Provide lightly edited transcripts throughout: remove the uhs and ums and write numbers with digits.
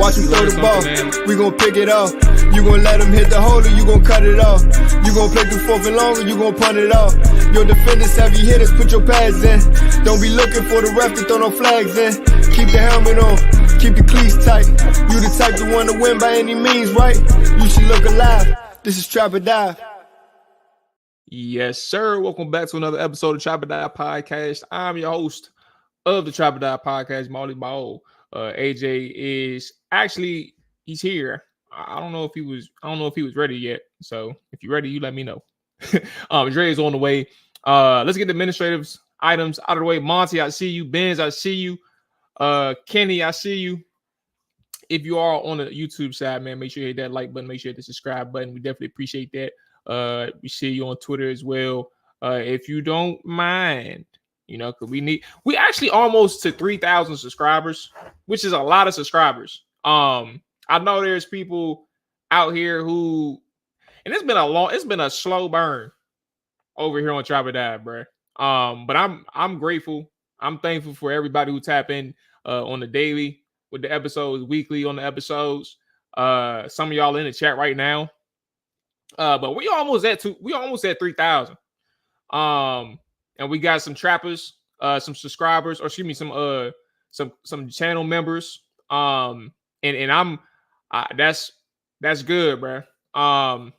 Watch him throw the ball. We gon' pick it off. You gon' let him hit the hole or you gon' cut it off. You gon' play through fourth and long or you gon' punt it off. Your defenders, heavy hitters, put your pads in. Don't be looking for the ref to throw no flags in. Keep the helmet on, keep the cleats tight. You the type to want to win by any means, right? You should look alive. This is Trap or Die. Yes, sir. Welcome back to another episode of Trap or Die Podcast. I'm your host of the Trap or Die Podcast, Mual. AJ is actually he's here. I don't know if he was ready yet. So if you're ready, you let me know. Dre is on the way. Let's get the administrative items out of the way. Monty, I see you. Benz, I see you. Kenny, I see you. If you are on the YouTube side, man, make sure you hit that like button. Make sure you hit the subscribe button. We definitely appreciate that. We see you on Twitter as well. If you don't mind, you know, because we actually almost to 3,000 subscribers, which is a lot of subscribers. I know there's people out here who, and it's been a slow burn over here on Trap or Die, bro. But I'm grateful. I'm thankful for everybody who tap in on the daily with the episodes, weekly on the episodes. Some of y'all in the chat right now. But we almost at 3,000. And we got some trappers, some subscribers, or excuse me, some channel members. And that's good, bro. I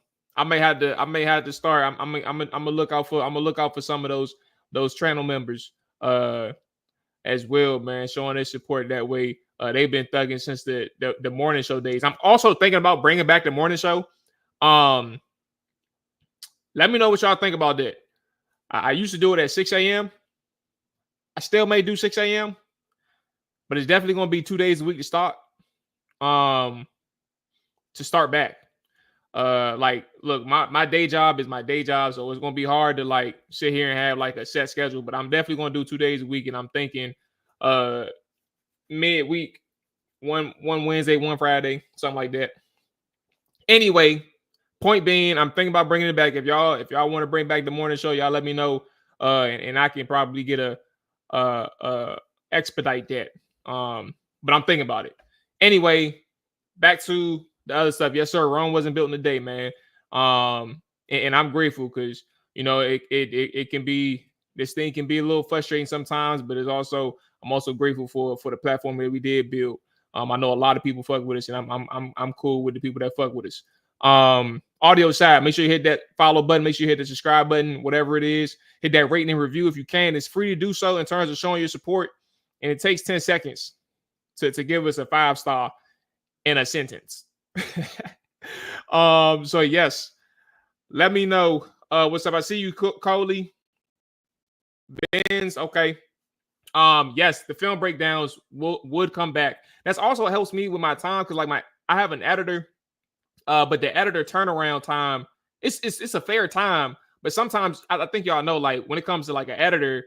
may have to start. I'm gonna look out for some of those channel members as well, man, showing their support that way. They've been thugging since the morning show days. I'm also thinking about bringing back the morning show. Let me know what y'all think about that. I used to do it at 6 a.m. I still may do 6 a.m., but it's definitely going to be 2 days a week to start. To start back. Like, look, my day job is my day job, so it's going to be hard to like sit here and have like a set schedule, but I'm definitely going to do 2 days a week, and I'm thinking midweek, one Wednesday, one Friday, something like that. Anyway, point being, I'm thinking about bringing it back. If y'all want to bring back the morning show, y'all let me know, and I can probably get a expedite that. But I'm thinking about it. Anyway, back to the other stuff. Yes, sir. Rome wasn't built in a day, man. And I'm grateful because it can be, this thing can be a little frustrating sometimes, but I'm also grateful for the platform that we did build. I know a lot of people fuck with us, and I'm cool with the people that fuck with us. Audio side, make sure you hit that follow button, make sure you hit the subscribe button, whatever it is. Hit that rating and review if you can. It's free to do so in terms of showing your support, and it takes 10 seconds to give us a 5-star in a sentence. So yes, let me know what's up. I see you, Coley. Benz, okay. Yes, the film breakdowns would come back. That's also helps me with my time because I have an editor, but the editor turnaround time it's a fair time, but sometimes I think y'all know, like when it comes to like an editor,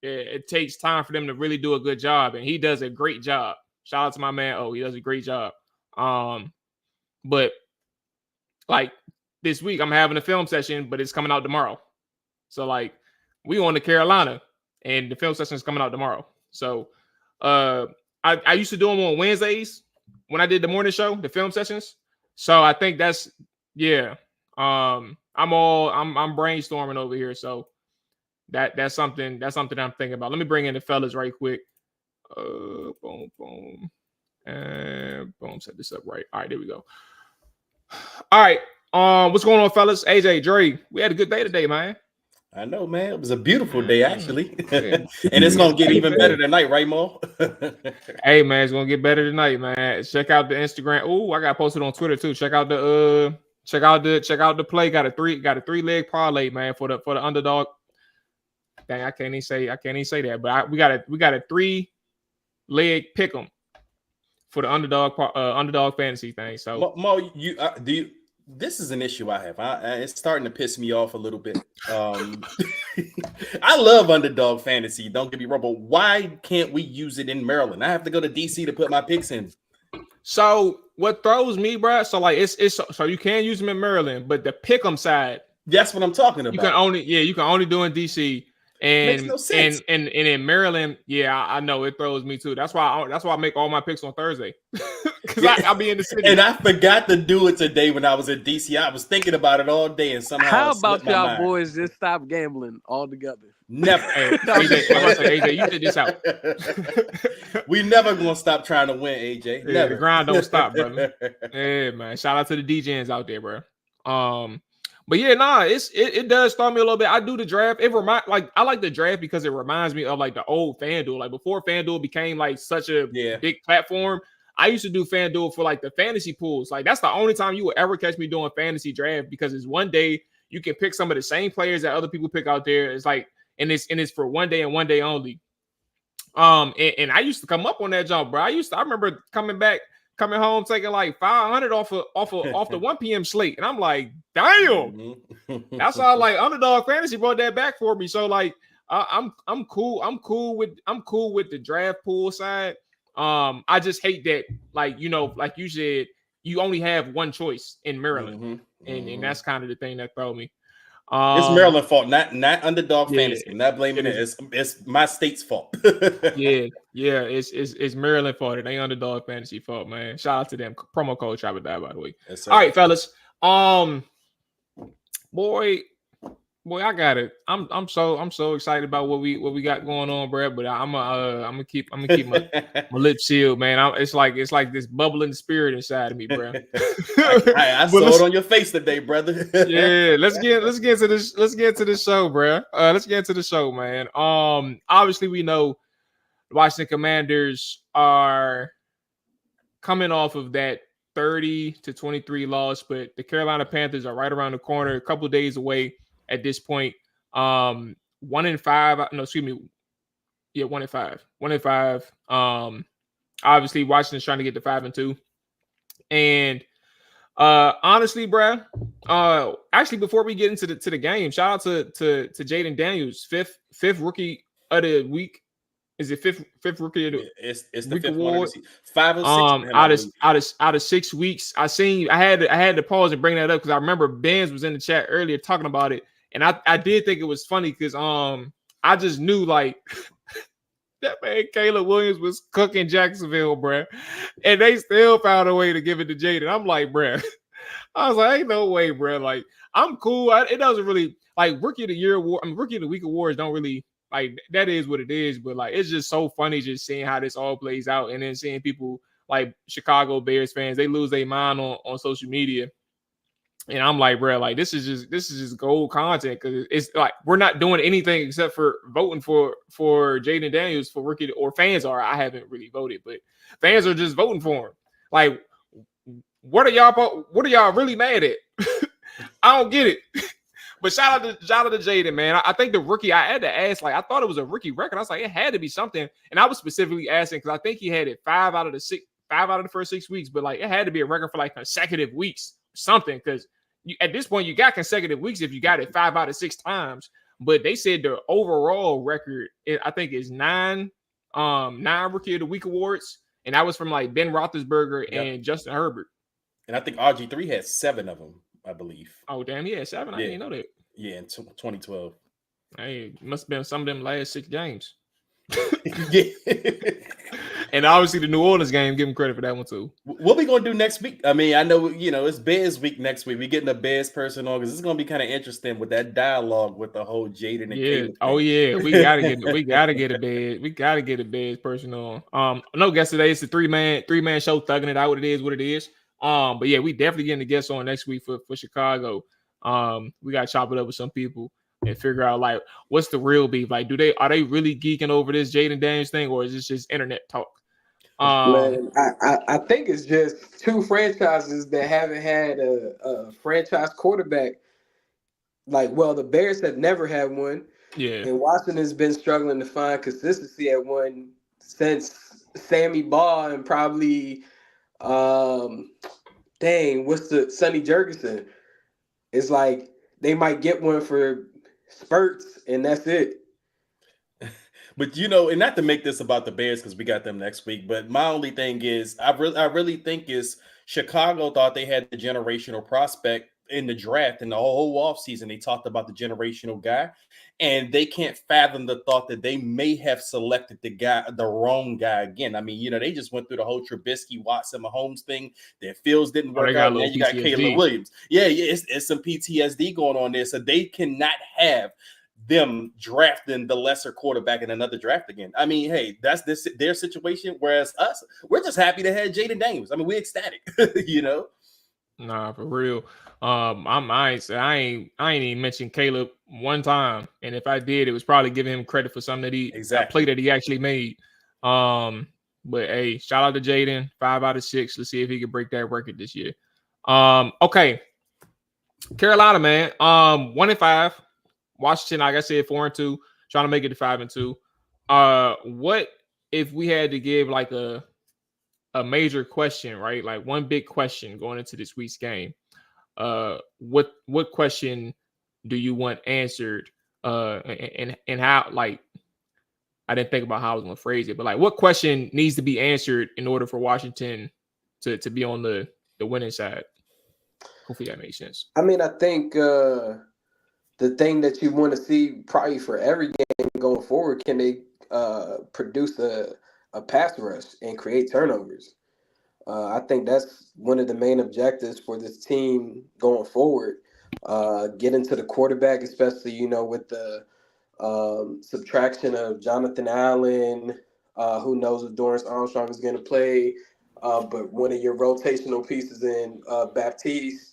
it takes time for them to really do a good job, and he does a great job. Shout out to my man. Oh, he does a great job. But like this week, I'm having a film session, but it's coming out tomorrow. So like we on to Carolina, and the film session is coming out tomorrow. So I used to do them on Wednesdays when I did the morning show, the film sessions. So I think that's I'm brainstorming over here. So that's something I'm thinking about. Let me bring in the fellas right quick. Boom, and boom, set this up right. All right, there we go. All right. What's going on, fellas? AJ, Dre, we had a good day today, man. I know, man. It was a beautiful day, actually. And it's gonna get even better tonight, right, Mual? Hey, man, it's gonna get better tonight, man. Check out the Instagram. Oh, I got posted on Twitter too. Check out the play. Got a 3-leg parlay, man, for the underdog. Dang, I can't even say that, but we got a 3-leg pick 'em for the underdog fantasy thing. So Mo, this is an issue I have. It's starting to piss me off a little bit. I love underdog fantasy. Don't get me wrong, but why can't we use it in Maryland? I have to go to DC to put my picks in. So what throws me, bro? So like it's so you can use them in Maryland, but the pick 'em side, that's what I'm talking about. You can only do in DC. And, no sense. And in Maryland, I know it throws me too. That's why I make all my picks on Thursday, because I'll be in the city. And I forgot to do it today when I was in DC. I was thinking about it all day, and somehow how about y'all boys just stop gambling altogether? Never. Hey, AJ, you did this out. We never gonna stop trying to win, AJ. Yeah, never. The grind don't stop, brother. Yeah, man. Shout out to the DJs out there, bro. But it does throw me a little bit. I do the draft. I like the draft because it reminds me of like the old FanDuel. Like before FanDuel became like such a big platform, I used to do FanDuel for like the fantasy pools. Like that's the only time you will ever catch me doing fantasy draft, because it's one day you can pick some of the same players that other people pick out there. It's like, and it's for one day and one day only. And I used to come up on that jump, bro. I remember coming home taking like 500 off the 1 p.m. slate, and I'm like, damn. That's how like Underdog Fantasy brought that back for me. So like, I'm cool with the draft pool side. I just hate that, like like you said, you only have one choice in Maryland, and that's kind of the thing that throw me. It's Maryland fault, not Underdog Fantasy. I'm not blaming it. It's my state's fault. It's Maryland fault. It ain't Underdog Fantasy fault, man. Shout out to them. Promo code Trap or Die, by the way. Yes, all right, fellas. Boy, I got it. I'm so excited about what we got going on, bro. But I'm gonna keep my lips sealed, man. It's like this bubbling spirit inside of me, bro. I saw it on your face today, brother. Yeah, let's get into this. Let's get into the show, bro. Let's get into the show, man. Obviously we know the Washington Commanders are coming off of that 30-23 loss, but the Carolina Panthers are right around the corner, a couple of days away at this point. 1-5. No, excuse me. Yeah, 1-5. 1-5. Obviously, Washington's trying to get to 5-2. And honestly, bro, actually, before we get into the game, shout out to Jaden Daniels, fifth rookie of the week. Is it fifth rookie of the it's the week fifth award? 5 or 6 out of 6 weeks. I had to pause and bring that up because I remember Benz was in the chat earlier talking about it, and I did think it was funny because I just knew, like, That man Caleb Williams was cooking Jacksonville, bruh. And they still found a way to give it to Jaden. I'm like, bruh. I was like, ain't no way, bruh. Like, I'm cool. It doesn't really like rookie of the year award. Rookie of the week awards don't really like that is what it is, but like it's just so funny just seeing how this all plays out and then seeing people like Chicago Bears fans, they lose their mind on social media. And I'm like, bro, like this is just gold content because it's like we're not doing anything except for voting for Jaden Daniels for rookie, or fans are. I haven't really voted, but fans are just voting for him. Like, what are y'all really mad at? I don't get it. But shout out to Jaden, man. I think the rookie, I had to ask, like, I thought it was a rookie record. I was like, it had to be something. And I was specifically asking because I think he had it 5 out of the first 6 weeks, but like it had to be a record for like consecutive weeks or something. Because at this point, you got consecutive weeks if you got it 5 out of 6 times. But they said the overall record, I think, is 9 rookie of the week awards. And that was from like Ben Roethlisberger and Justin Herbert. And I think RG3 had 7 of them, I believe. Oh, damn, he had 7? I didn't know that. Yeah, in 2012. Hey, must have been some of them last 6 games. Yeah. And obviously the New Orleans game, give him credit for that one too. What we going to do next week? I mean, I know, it's Bears week next week. We're getting a Bears person on because it's going to be kind of interesting with that dialogue with the whole Jaden and Caleb. Oh yeah, we gotta get a Bears person on. No guess today. It's a three man show, thugging it out. What it is. But yeah, we definitely getting a guest on next week for Chicago. We gotta chop it up with some people and figure out like what's the real beef. Like, are they really geeking over this Jaden Daniels thing, or is this just internet talk? Man, I think it's just 2 franchises that haven't had a franchise quarterback. Like, well, the Bears have never had one. Yeah. And Washington's been struggling to find consistency at one since Sammy Baugh and probably Sonny Jurgensen. It's like they might get one for spurts and that's it. But and not to make this about the Bears because we got them next week, but my only thing is I really think is Chicago thought they had the generational prospect in the draft, and the whole offseason they talked about the generational guy, and they can't fathom the thought that they may have selected the wrong guy again. I mean, they just went through the whole Trubisky, Watson, Mahomes thing. Their fields didn't work out. Now you got Caleb Williams. Yeah, it's some PTSD going on there, so they cannot have them drafting the lesser quarterback in another draft again. I mean, hey, that's their situation. Whereas us, we're just happy to have Jaden Daniels. I mean, we're ecstatic, Nah, for real. I ain't even mentioned Caleb one time, and if I did, it was probably giving him credit for something that a play that he actually made. But hey, shout out to Jaden, 5 out of 6. Let's see if he can break that record this year. Okay, Carolina, man, 1-5. Washington, like I said, 4-2, trying to make it to 5-2. What if we had to give like a major question, right? Like one big question going into this week's game. What question do you want answered? And how, like, I didn't think about how I was going to phrase it, but like what question needs to be answered in order for Washington to be on the winning side? Hopefully that makes sense. I mean, I think the thing that you want to see probably for every game going forward, can they produce a pass rush and create turnovers? I think that's one of the main objectives for this team going forward. Get into the quarterback, especially, with the subtraction of Jonathan Allen. Who knows if Dorrance Armstrong is going to play, but one of your rotational pieces in Baptiste.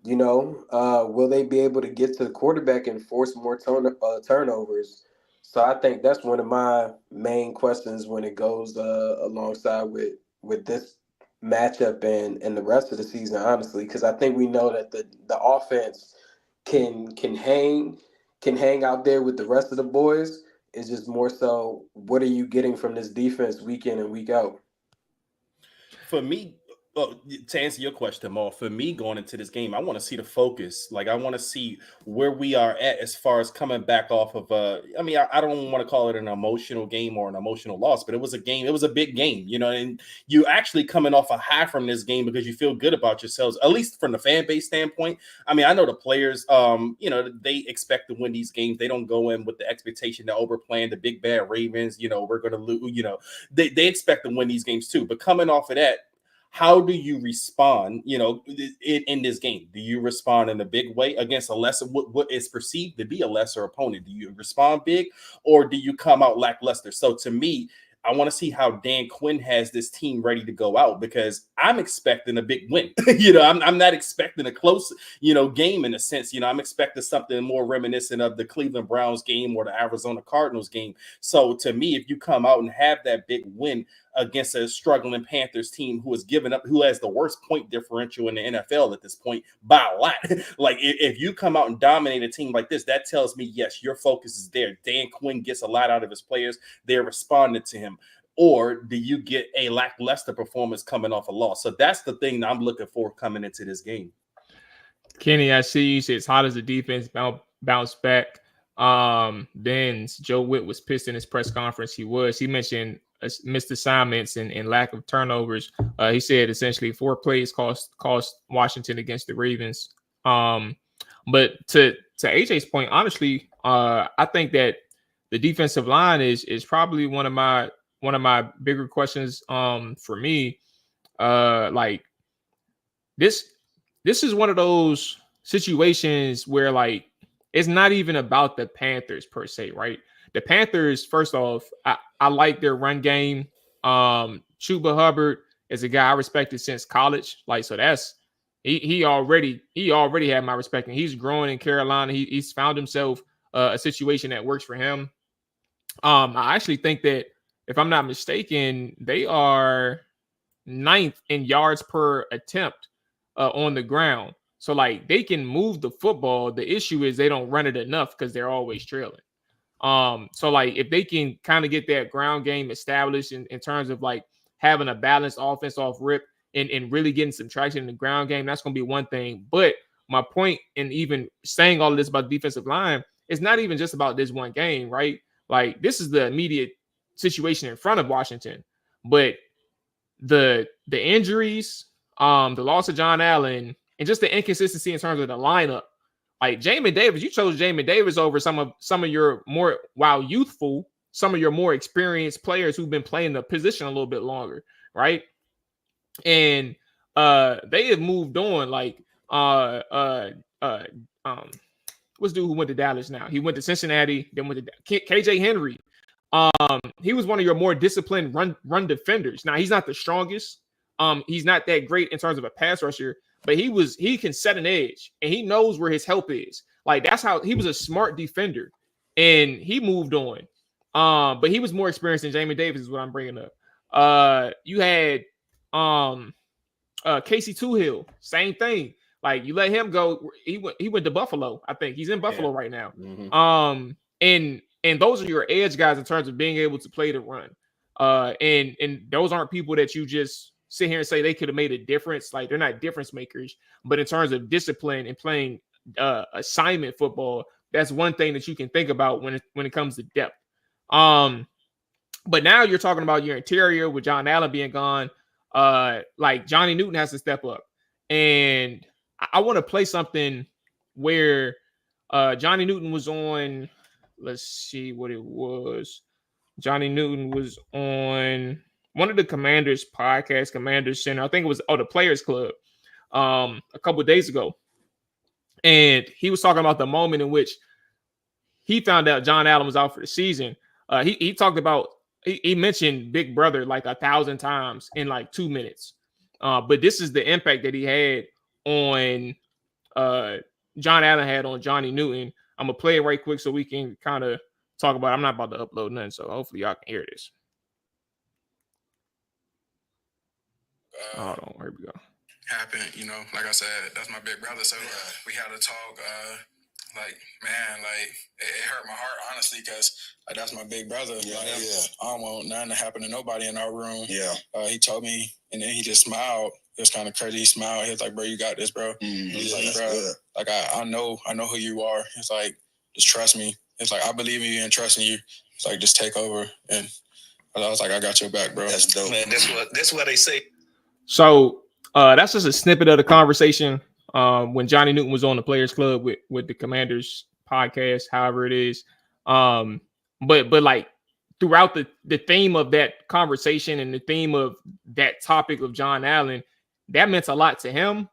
Will they be able to get to the quarterback and force more turnovers? So I think that's one of my main questions when it goes alongside with this matchup and the rest of the season, honestly, because I think we know that the offense can hang out there with the rest of the boys. It's just more so, what are you getting from this defense week in and week out? For me, to answer your question, Maul, for me going into this game, I want to see the focus. Like, I want to see where we are at as far as coming back off of I mean, I don't want to call it an emotional game or an emotional loss, but it was a game. It was a big game, you know, and you actually coming off a high from this game because you feel good about yourselves, at least from the fan base standpoint. I mean, I know the players, you know, they expect to win these games. They don't go in with the expectation to overplaying the big bad Ravens, you know, we're going to lose, you know, they expect to win these games too. But coming off of that, how do you respond, you know, in this game? Do you respond in a big way against a lesser, what is perceived to be a lesser opponent? Do you respond big, or do you come out lackluster? So to me, I want to see how Dan Quinn has this team ready to go out, because I'm expecting a big win. You know, I'm not expecting a close, you know, game in a sense. You know, I'm expecting something more reminiscent of the Cleveland Browns game or the Arizona Cardinals game. So to me, if you come out and have that big win against a struggling Panthers team who has given up, who has the worst point differential in the NFL at this point by a lot, like if you come out and dominate a team like this, that tells me, yes, your focus is there. Dan Quinn gets a lot out of his players. They're responding to him. Or do you get a lackluster performance coming off a loss? So that's the thing that I'm looking for coming into this game. Kenny, I see you say it's hot as the defense bounce back. Then Joe Witt was pissed in his press conference. He mentioned missed assignments and lack of turnovers. He said essentially 4 plays cost Washington against the Ravens. But to AJ's point, honestly, I think that the defensive line is probably one of my bigger questions for me. Like this is one of those situations where, like, it's not even about the Panthers per se, right? The Panthers, first off, I like their run game. Chuba Hubbard is a guy I respected since college. Like, so that's he already had my respect, and he's growing in Carolina. He's found himself a situation that works for him. I actually think that, if I'm not mistaken, they are 9th in yards per attempt on the ground. So, like, they can move the football. The issue is they don't run it enough because they're always trailing. So, like, if they can kind of get that ground game established in terms of, like, having a balanced offense off rip and really getting some traction in the ground game, that's going to be one thing. But my point in even saying all of this about the defensive line is not even just about this one game, right? Like, this is the immediate situation in front of Washington. But the injuries, the loss of John Allen, and just the inconsistency in terms of the lineup. Like, Jamin Davis, you chose Jamin Davis over some of your more, while youthful, some of your more experienced players who've been playing the position a little bit longer, right? And they have moved on. Like, what's dude who went to Dallas now? He went to Cincinnati, then went to KJ Henry. He was one of your more disciplined run defenders. Now, he's not the strongest. He's not that great in terms of a pass rusher, but he can set an edge, and he knows where his help is. Like, that's how he was a smart defender, and he moved on. But he was more experienced than Jamin Davis, is what I'm bringing up. You had Casey Toohill, same thing. Like, you let him go. He went to Buffalo. I think he's in Buffalo right now. Mm-hmm. And those are your edge guys in terms of being able to play the run. And those aren't people that you just sit here and say they could have made a difference. Like, they're not difference makers, but in terms of discipline and playing assignment football, that's one thing that you can think about when it comes to depth. But now you're talking about your interior with John Allen being gone. Like, Johnny Newton has to step up, and I want to play something where Johnny Newton was on. Let's see what it was. Johnny Newton was on one of the Commanders podcasts, Commanders Center. I think it was the Players Club a couple of days ago. And he was talking about the moment in which he found out John Allen was out for the season. He talked about, he mentioned Big Brother like 1,000 times in like 2 minutes. But this is the impact that he had on John Allen had on Johnny Newton. I'm going to play it right quick so we can kind of talk about it. I'm not about to upload nothing, so hopefully y'all can hear this. Hold on, here we go. Happened, you know, like I said, that's my big brother. So we had a talk, like, man, like, it hurt my heart, honestly, because like, that's my big brother. I don't want nothing to happen to nobody in our room. He told me, and then he just smiled. it was kind of crazy. He smiled. He was like, "Bro, you got this, bro." He's like, "Bro, like I know who you are." It's like, just trust me. It's like, I believe in you and trusting you. It's like, just take over. And I was like, I got your back, bro. That's dope. Man, that's what they say. So that's just a snippet of the conversation when Johnny Newton was on the Players Club with the Commanders podcast, however it is. But like throughout the theme of that conversation and the theme of that topic of John Allen, that meant a lot to him.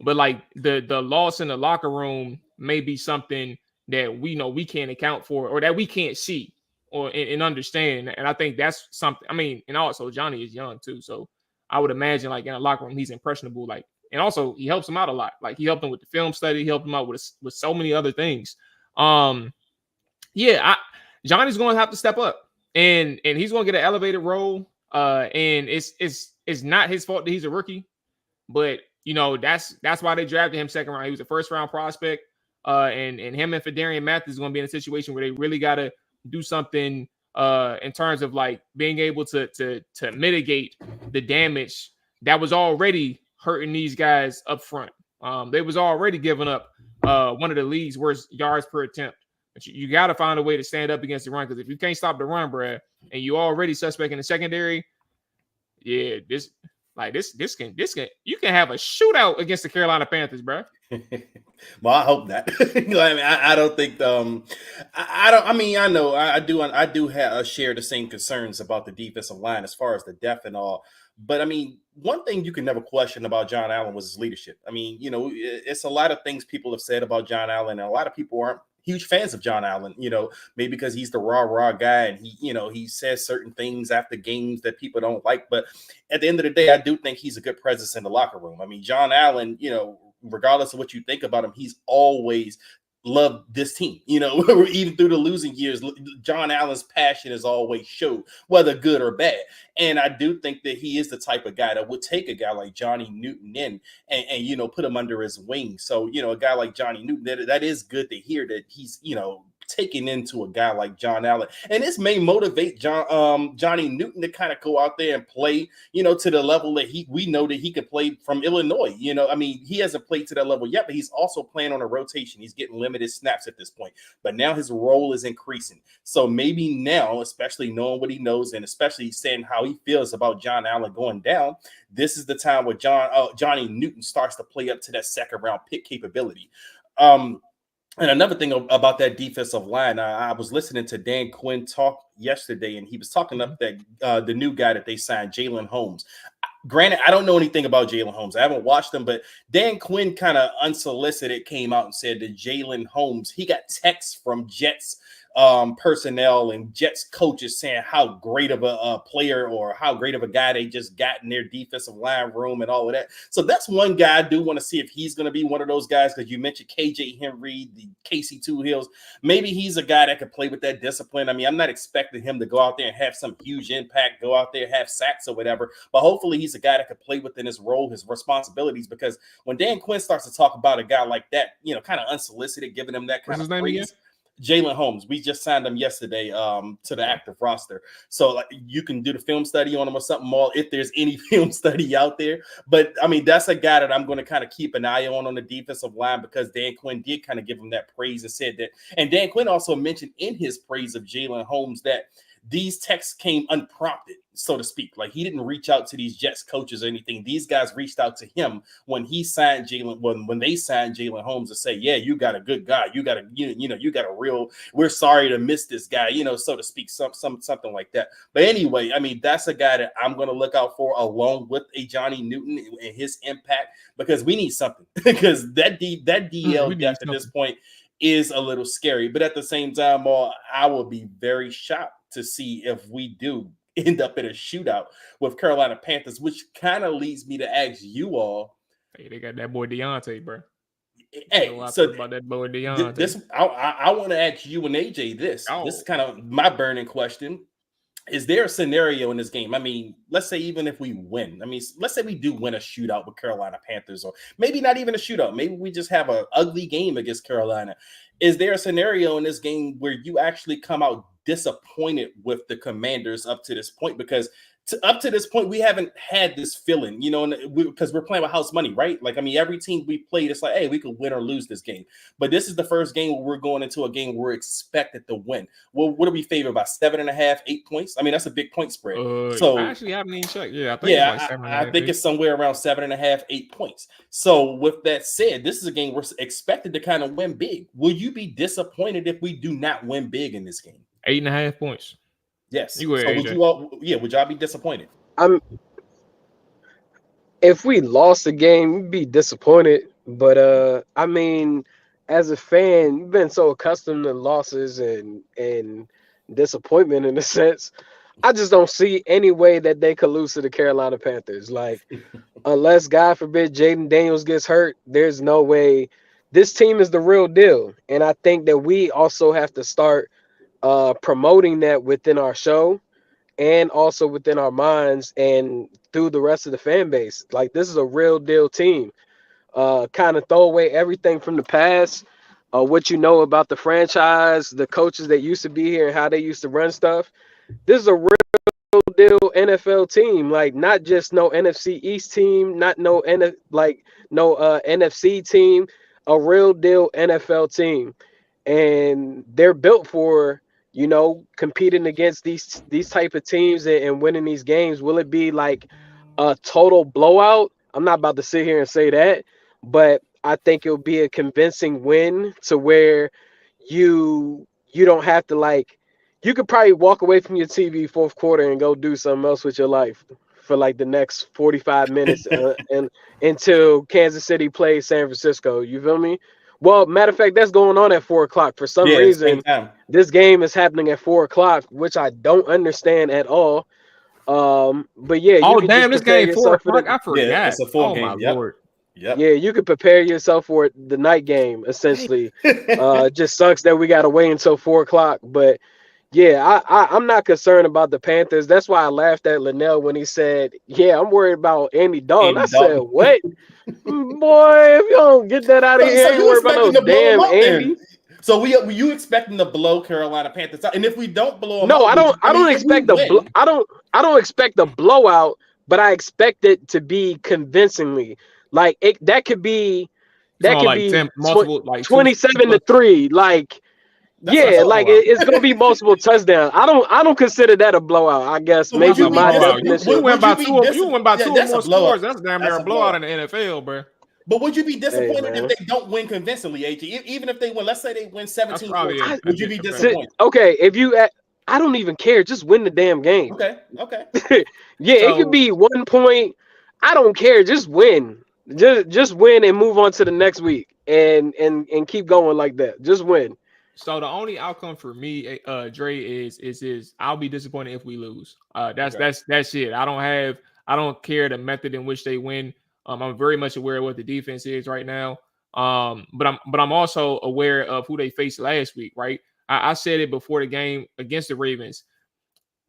But like the loss in the locker room may be something that we know we can't account for or that we can't see or and understand. And I think that's something. I mean, and also Johnny is young too, so I would imagine like in a locker room he's impressionable. Like, and also he helps him out a lot. Like he helped him with the film study, he helped him out with so many other things. Johnny's going to have to step up, and he's going to get an elevated role. And it's not his fault that he's a rookie, but you know that's why they drafted him second round. He was a first round prospect. And him and Fedarian Mathis is going to be in a situation where they really got to do something in terms of like being able to mitigate the damage that was already hurting these guys up front. They was already giving up one of the league's worst yards per attempt. But you got to find a way to stand up against the run, because if you can't stop the run, bruh, and you already suspect in the secondary, yeah, this can you can have a shootout against the Carolina Panthers, bruh. Well, I hope not. I don't think I don't. I mean, I know I do have share the same concerns about the defensive line as far as the depth and all. But I mean, one thing you can never question about John Allen was his leadership. I mean, you know, it's a lot of things people have said about John Allen, and a lot of people aren't huge fans of John Allen, you know, maybe because he's the raw guy and he says certain things after games that people don't like. But at the end of the day, I do think he's a good presence in the locker room. I mean, John Allen, you know, regardless of what you think about him, he's always loved this team, you know, even through the losing years. John Allen's passion is always showed, whether good or bad. And I do think that he is the type of guy that would take a guy like Johnny Newton in and you know, put him under his wing. So, you know, a guy like Johnny Newton, that is good to hear that he's, you know, taking into a guy like John Allen. And this may motivate Johnny Newton to kind of go out there and play, you know, to the level that we know that he could play from Illinois. You know, I mean, he hasn't played to that level yet, but he's also playing on a rotation. He's getting limited snaps at this point, but now his role is increasing. So maybe now, especially knowing what he knows and especially saying how he feels about John Allen going down, this is the time where Johnny Newton starts to play up to that second round pick capability. And another thing about that defensive line, I was listening to Dan Quinn talk yesterday, and he was talking up that the new guy that they signed, Jalen Holmes. Granted, I don't know anything about Jalen Holmes. I haven't watched him, but Dan Quinn kind of unsolicited came out and said that Jalen Holmes, he got texts from Jets personnel and Jets coaches saying how great of a player or how great of a guy they just got in their defensive line room and all of that. So that's one guy I do want to see if he's going to be one of those guys, because you mentioned KJ Henry, the Casey Two Hills. Maybe he's a guy that could play with that discipline. I mean, I'm not expecting him to go out there and have some huge impact, go out there, have sacks or whatever, but hopefully he's a guy that could play within his role, his responsibilities, because when Dan Quinn starts to talk about a guy like that, you know, kind of unsolicited, giving him that kind of praise. Jalen Holmes, we just signed him yesterday to the active roster. So like, you can do the film study on him or something more if there's any film study out there. But I mean, that's a guy that I'm going to kind of keep an eye on the defensive line, because Dan Quinn did kind of give him that praise and said that. And Dan Quinn also mentioned in his praise of Jalen Holmes that these texts came unprompted, so to speak. Like, he didn't reach out to these Jets coaches or anything. These guys reached out to him when he signed Jalen, when they signed Jalen Holmes, to say, yeah, you got a good guy. You got a, you got a real, we're sorry to miss this guy, you know, so to speak, something like that. But anyway, I mean, that's a guy that I'm going to look out for, along with a Johnny Newton and his impact, because we need something, because that DL depth at this point is a little scary. But at the same time, I will be very shocked to see if we do end up in a shootout with Carolina Panthers, which kind of leads me to ask you all. Hey, they got that boy Deontay, bro. Hey, so about that boy Deontay. This I want to ask you and AJ this. This is kind of my burning question. Is there a scenario in this game? I mean, let's say even if we win, I mean, let's say we do win a shootout with Carolina Panthers, or maybe not even a shootout. Maybe we just have an ugly game against Carolina. Is there a scenario in this game where you actually come out disappointed with the Commanders up to this point, because up to this point, we haven't had this feeling, because we're playing with house money, right? Like, I mean, every team we played, it's like, hey, we could win or lose this game. But this is the first game where we're going into a game we're expected to win. Well, what are we favored about? 7.5, 8 points? I mean, that's a big point spread. So I actually haven't even checked. Yeah, I think it's like 7.5. I think it's somewhere around 7.5, 8 points. So with that said, this is a game we're expected to kind of win big. Will you be disappointed if we do not win big in this game? 8.5 points. Yes. So would y'all be disappointed? If we lost the game, we'd be disappointed. But I mean, as a fan, you've been so accustomed to losses and disappointment in a sense. I just don't see any way that they could lose to the Carolina Panthers. Like, unless, God forbid, Jaden Daniels gets hurt, there's no way. This team is the real deal. And I think that we also have to start promoting that within our show and also within our minds and through the rest of the fan base. Like, this is a real deal team. Kind of throw away everything from the past, what you know about the franchise, the coaches that used to be here and how they used to run stuff. This is a real deal NFL team, like not just no NFC East team, not no NFC team, a real deal NFL team. And they're built for, competing against these type of teams and winning these games. Will it be like a total blowout? I'm not about to sit here and say that, but I think it'll be a convincing win to where you don't have to, you could probably walk away from your TV fourth quarter and go do something else with your life for like the next 45 minutes and until Kansas City plays San Francisco. You feel me? Well, matter of fact, that's going on at 4:00. For some reason, this game is happening at 4:00, which I don't understand at all. But yeah. This game 4:00. I forgot. Yeah, it's a full game. My Lord. Yep. Yeah, you could prepare yourself for the night game, essentially. Just sucks that we got to wait until 4:00. But yeah, I'm not concerned about the Panthers. That's why I laughed at Linnell when he said, yeah, I'm worried about Andy Dalton. Said, what? Boy, if you don't get that out of here, you worry about no damn Andy. So were you expecting to blow Carolina Panthers out? And if we don't blow them out, I don't expect the blowout, but I expect it to be convincingly. Like that could be 27-3. Like, it's gonna be multiple touchdowns. I don't consider that a blowout. I guess so maybe my definition. You went by two or more scores. That's damn near a blowout in the NFL, bro. But would you be disappointed if they don't win convincingly, AJ? Even if they win, let's say they win 17-14, would you be disappointed? Okay, I don't even care. Just win the damn game. Okay. It could be 1 point. I don't care. Just win. Just win and move on to the next week and keep going like that. Just win. So the only outcome for me, Dre, is I'll be disappointed if we lose. That's it. I don't care the method in which they win. I'm very much aware of what the defense is right now. But I'm also aware of who they faced last week, right? I said it before the game against the Ravens.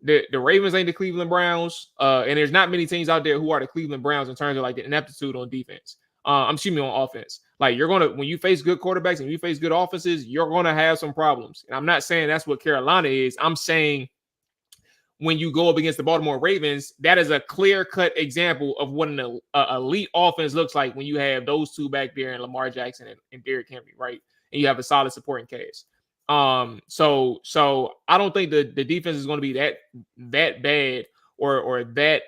The Ravens ain't the Cleveland Browns, and there's not many teams out there who are the Cleveland Browns in terms of like the ineptitude on defense. On offense. Like when you face good quarterbacks and you face good offenses, you're gonna have some problems. And I'm not saying that's what Carolina is. I'm saying when you go up against the Baltimore Ravens, that is a clear-cut example of what an elite offense looks like when you have those two back there and Lamar Jackson and Derrick Henry, right? And you have a solid supporting cast. So I don't think the defense is going to be that bad or that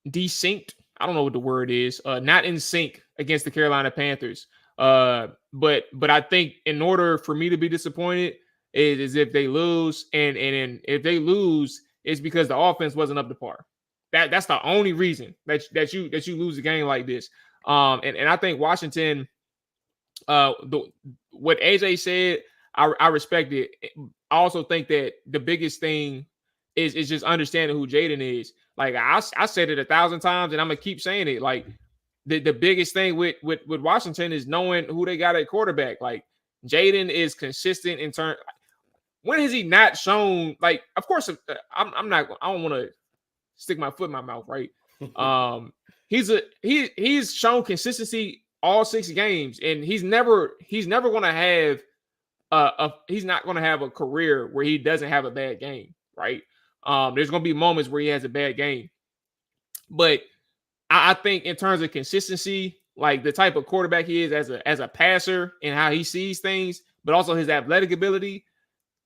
desynced. I don't know what the word is. Not in sync against the Carolina Panthers. But I think in order for me to be disappointed is if they lose, and if they lose, it's because the offense wasn't up to par. That's the only reason that you lose a game like this. And I think Washington. What AJ said, I respect it. I also think that the biggest thing is just understanding who Jaden is. Like I said it 1,000 times, and I'm gonna keep saying it. Like the biggest thing with Washington is knowing who they got at quarterback. Like Jaden is consistent in turn. When has he not shown? Like, of course, I'm not. I don't want to stick my foot in my mouth, right? He's shown consistency all 6 games, and he's never going to have he's not going to have a career where he doesn't have a bad game, right? There's going to be moments where he has a bad game, but I think in terms of consistency, like the type of quarterback he is as a passer and how he sees things, but also his athletic ability,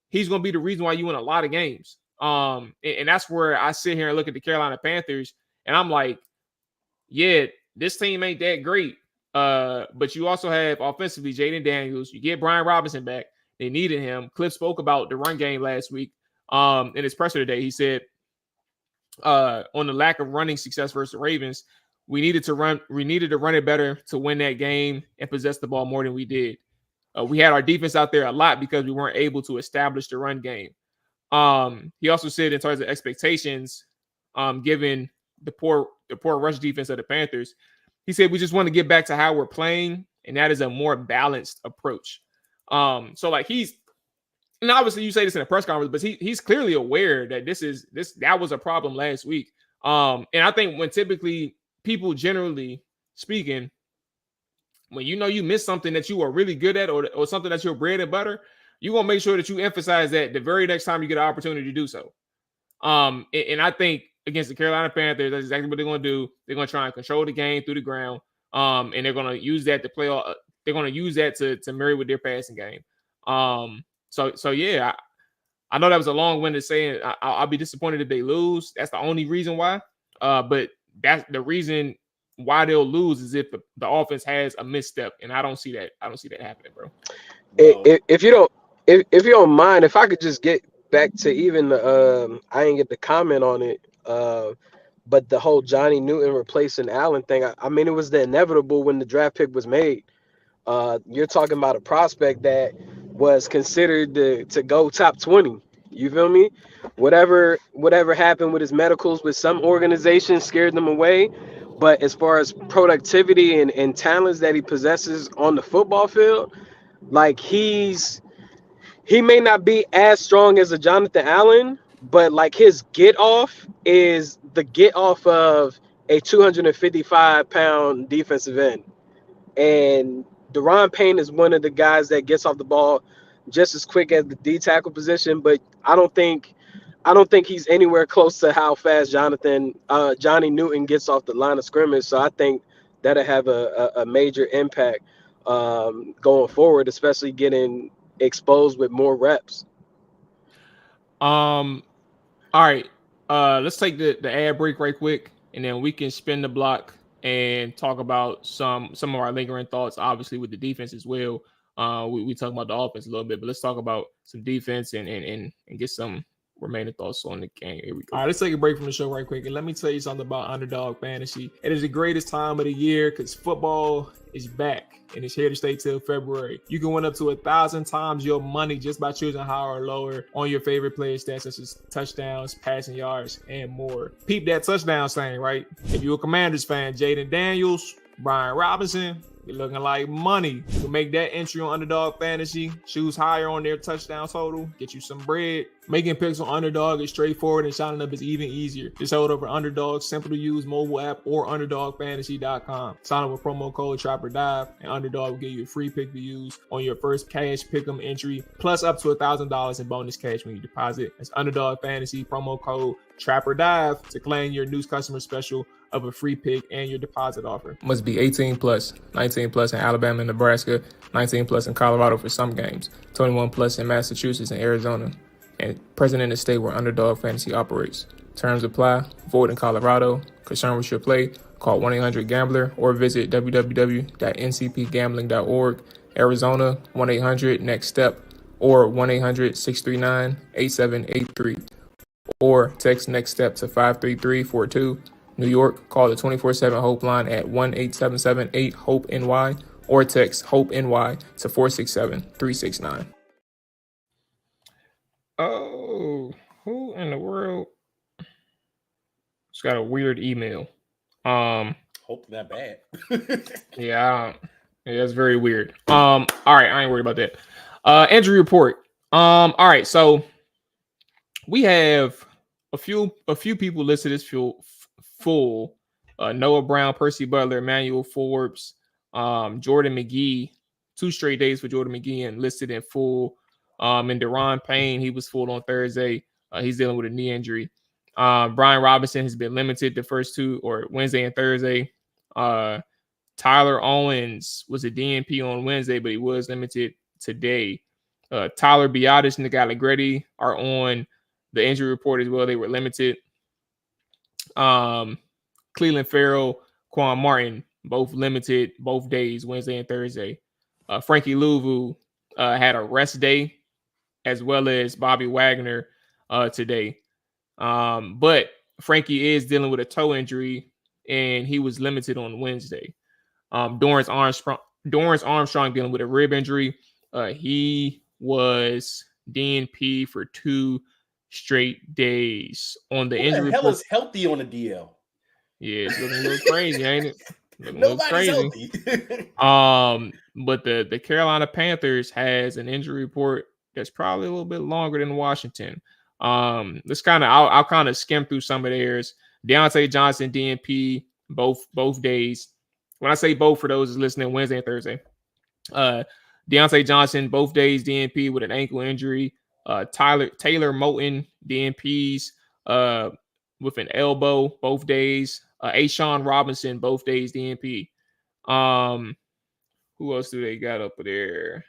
he's going to be the reason why you win a lot of games. And that's where I sit here and look at the Carolina Panthers, and I'm like, yeah, this team ain't that great. But you also have offensively Jaden Daniels. You get Brian Robinson back. They needed him. Cliff spoke about the run game last week. In his presser today, he said on the lack of running success versus the Ravens, we needed to run it better to win that game and possess the ball more than we did. We had our defense out there a lot because we weren't able to establish the run game. He also said in terms of expectations, given the poor rush defense of the Panthers, he said we just want to get back to how we're playing, and that is a more balanced approach. So like and obviously you say this in a press conference, but he's clearly aware that that was a problem last week. And I think when typically people, generally speaking, when you know you miss something that you are really good at or something that's your bread and butter, you're going to make sure that you emphasize that the very next time you get an opportunity to do so. And I think against the Carolina Panthers, that's exactly what they're going to do. They're going to try and control the game through the ground. And they're going to use that to play. They're going to use that to marry with their passing game. So yeah, I know that was a long-winded saying. I'll be disappointed if they lose. That's the only reason why. But that's the reason why they'll lose is if the offense has a misstep, and I don't see that. I don't see that happening, bro. If you don't mind, if I could just get back to even the I didn't get the comment on it, but the whole Johnny Newton replacing Allen thing. I mean, it was the inevitable when the draft pick was made. You're talking about a prospect that was considered to go top 20. You feel me? Whatever happened with his medicals with some organizations scared them away. But as far as productivity and talents that he possesses on the football field, like he may not be as strong as a Jonathan Allen, but like his get off is the get off of a 255-pound defensive end. And Deron Payne is one of the guys that gets off the ball just as quick as the D tackle position, but I don't think he's anywhere close to how fast Johnny Newton gets off the line of scrimmage. So I think that'll have a major impact going forward, especially getting exposed with more reps. All right. Let's take the ad break right quick, and then we can spin the block and talk about some of our lingering thoughts, obviously with the defense as well. We talk about the offense a little bit, but let's talk about some defense and get some remaining thoughts on the game. Here we go. All right, let's take a break from the show right quick, and let me tell you something about Underdog Fantasy. It is the greatest time of the year because football is back and it's here to stay till February. You can win up to 1,000 times your money just by choosing higher or lower on your favorite player stats such as touchdowns, passing yards, and more. Peep that touchdown thing, right? If you're a Commanders fan, Jaden Daniels, Brian Robinson, you're looking like money. You can make that entry on Underdog Fantasy, choose higher on their touchdown total, get you some bread. Making picks on Underdog is straightforward and signing up is even easier. Just hold over Underdog's simple to use mobile app or UnderdogFantasy.com. Sign up with promo code TrapperDive and Underdog will give you a free pick to use on your first cash pick'em entry, plus up to $1,000 in bonus cash when you deposit. That's Underdog Fantasy promo code TrapperDive to claim your new customer special of a free pick and your deposit offer. Must be 18 plus, 19 plus in Alabama and Nebraska, 19 plus in Colorado for some games, 21 plus in Massachusetts and Arizona, and present in the state where Underdog Fantasy operates. Terms apply. Void in Colorado. Concerned with your play? Call 1-800-GAMBLER or visit www.ncpgambling.org. Arizona, 1-800-NEXT-STEP or 1-800-639-8783 or text NEXT STEP to 53342. New York, call the 24/7 HOPEline at 1-877-8-HOPE-NY or text HOPE-NY to 467-369. Oh, who in the world? It's got a weird email. Hope that bad. Yeah, that's very weird. All right, I ain't worried about that. Injury report. All right, so we have a few people listed as full. Noah Brown, Percy Butler, Emmanuel Forbes, Jordan McGee, 2 straight days for Jordan McGinn listed in full. And Deron Payne, he was full on Thursday. He's dealing with a knee injury. Brian Robinson has been limited the first 2, or Wednesday and Thursday. Tyler Owens was a DNP on Wednesday, but he was limited today. Tyler Biadasz and Nick Allegretti are on the injury report as well. They were limited. Cleveland Farrell, Quan Martin, both limited both days, Wednesday and Thursday. Frankie Louvu had a rest day, as well as Bobby Wagner today. But Frankie is dealing with a toe injury, and he was limited on Wednesday. Dorrance Armstrong dealing with a rib injury. He was DNP for 2 straight days on the injury. Who the hell is healthy on the DL? Yeah, it's looking a little crazy, ain't it? Nobody's healthy. But the Carolina Panthers has an injury report that's probably a little bit longer than Washington. Let's I'll kind of skim through some of theirs. Deontay Johnson, DNP, both days. When I say both, for those listening, Wednesday and Thursday. Deontay Johnson, both days, DNP with an ankle injury. Taylor Moton, DNPs with an elbow, both days. Ashawn Robinson, both days, DNP. Who else do they got up there?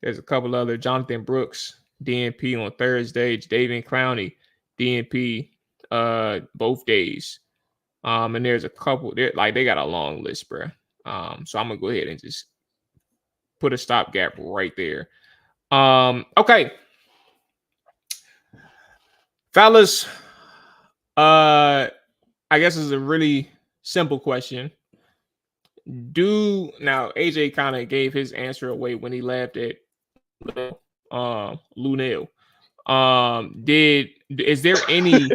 There's a couple other. Jonathan Brooks, DNP on Thursday. David Clowney, DNP, both days. And there's a couple there, like they got a long list, bro. So I'm gonna go ahead and just put a stopgap right there. Okay. Fellas, I guess this is a really simple question. Now AJ kind of gave his answer away when he laughed at Lunel. Is there any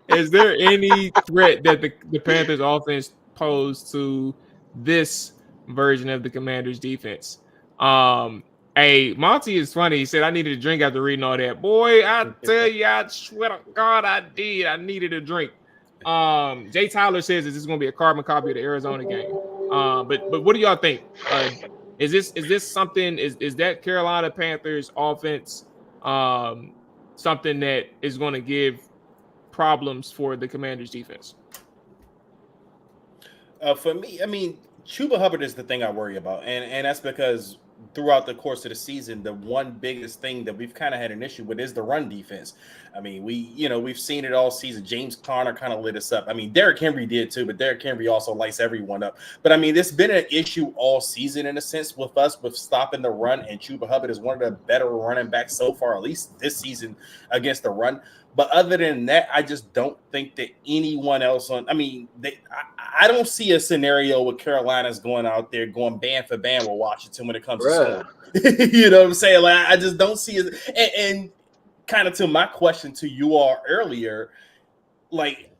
is there any threat that the Panthers offense posed to this version of the Commanders defense? Hey, Monty is funny. He said, I needed a drink after reading all that. Boy, I tell you, I swear to God, I did. I needed a drink. Jay Tyler says, is this going to be a carbon copy of the Arizona game? But what do y'all think? Is this something? Is that Carolina Panthers offense something that is going to give problems for the Commanders defense? For me, I mean, Chuba Hubbard is the thing I worry about, and that's because throughout the course of the season, the one biggest thing that we've kind of had an issue with is the run defense. I mean, we've seen it all season. James Conner kind of lit us up. I mean, Derrick Henry did too, but Derrick Henry also lights everyone up. But I mean, it's been an issue all season in a sense with us with stopping the run, and Chuba Hubbard is one of the better running backs so far, at least this season, against the run. But other than that, I just don't think that anyone else I don't see a scenario where Carolina's going out there going band for band with Washington when it comes to scoring. You know what I'm saying? Like, I just don't see it. And kind of to my question to you all earlier, like,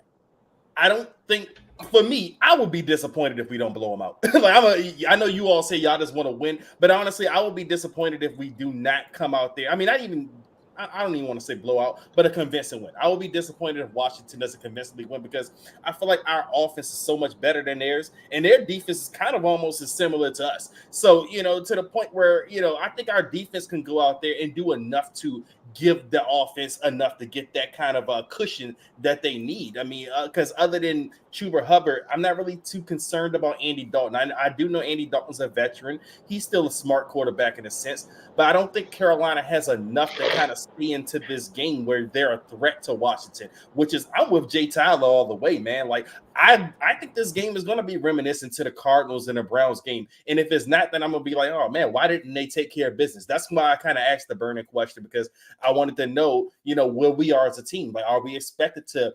I don't think, for me, I would be disappointed if we don't blow them out. Like, I know you all say y'all just want to win, but honestly, I would be disappointed if we do not come out there. I mean, I don't even want to say blowout, but a convincing win. I will be disappointed if Washington doesn't convincingly win, because I feel like our offense is so much better than theirs, and their defense is kind of almost as similar to us. So, to the point where, I think our defense can go out there and do enough to give the offense enough to get that kind of a cushion that they need. I mean, because other than Chuba Hubbard, I'm not really too concerned about Andy Dalton. I do know Andy Dalton's a veteran. He's still a smart quarterback in a sense, but I don't think Carolina has enough to kind of stay into this game where they're a threat to Washington, which is, I'm with Jay Tyler all the way, man. Like, I think this game is going to be reminiscent to the Cardinals and the Browns game. And if it's not, then I'm going to be like, oh, man, why didn't they take care of business? That's why I kind of asked the burning question, because I wanted to know, where we are as a team. Like, are we expected to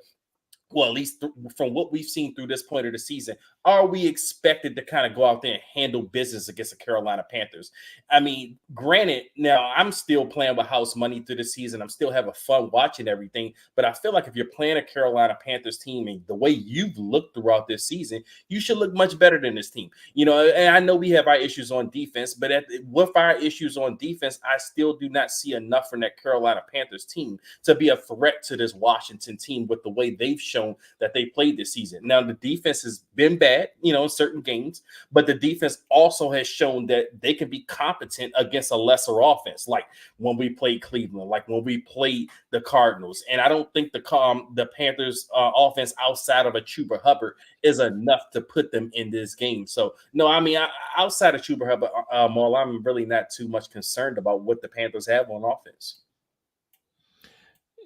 well, at least from what we've seen through this point of the season, are we expected to kind of go out there and handle business against the Carolina Panthers? I mean, granted, now I'm still playing with house money through the season. I'm still having fun watching everything. But I feel like if you're playing a Carolina Panthers team and the way you've looked throughout this season, you should look much better than this team. You know, and I know we have our issues on defense, but with our issues on defense, I still do not see enough from that Carolina Panthers team to be a threat to this Washington team with the way they've shown that they played this season. Now, the defense has been bad, you know, in certain games, but the defense also has shown that they can be competent against a lesser offense, like when we played Cleveland, like when we played the Cardinals. And I don't think the Panthers offense outside of a Chuba Hubbard is enough to put them in this game. So, no, I mean, outside of Chuba Hubbard, Mual, I'm really not too much concerned about what the Panthers have on offense.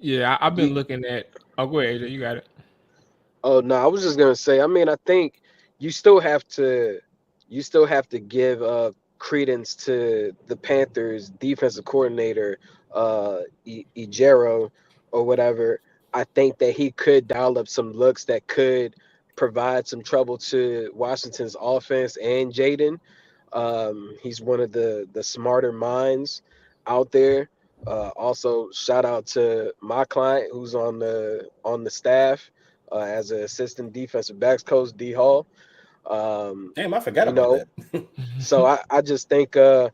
Yeah, I've been looking at. Oh, go ahead, AJ. You got it. Oh no, I was just gonna say. I mean, I think you still have to give credence to the Panthers defensive coordinator, Ejero or whatever. I think that he could dial up some looks that could provide some trouble to Washington's offense and Jaden. He's one of the smarter minds out there. Also, shout out to my client who's on the staff as an assistant defensive backs coach, D Hall. Damn, I forgot about that. So I just think that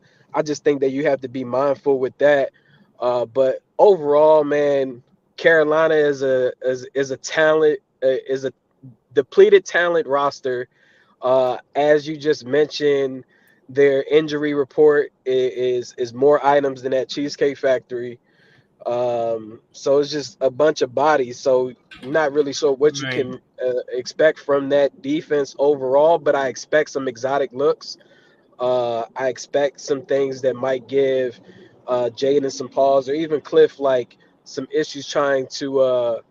you have to be mindful with that. But overall, man, Carolina is a depleted talent roster. As you just mentioned, their injury report is more items than that Cheesecake Factory. So it's just a bunch of bodies. So not really sure what you can expect from that defense overall, but I expect some exotic looks. I expect some things that might give Jaden some pause, or even Cliff like some issues trying to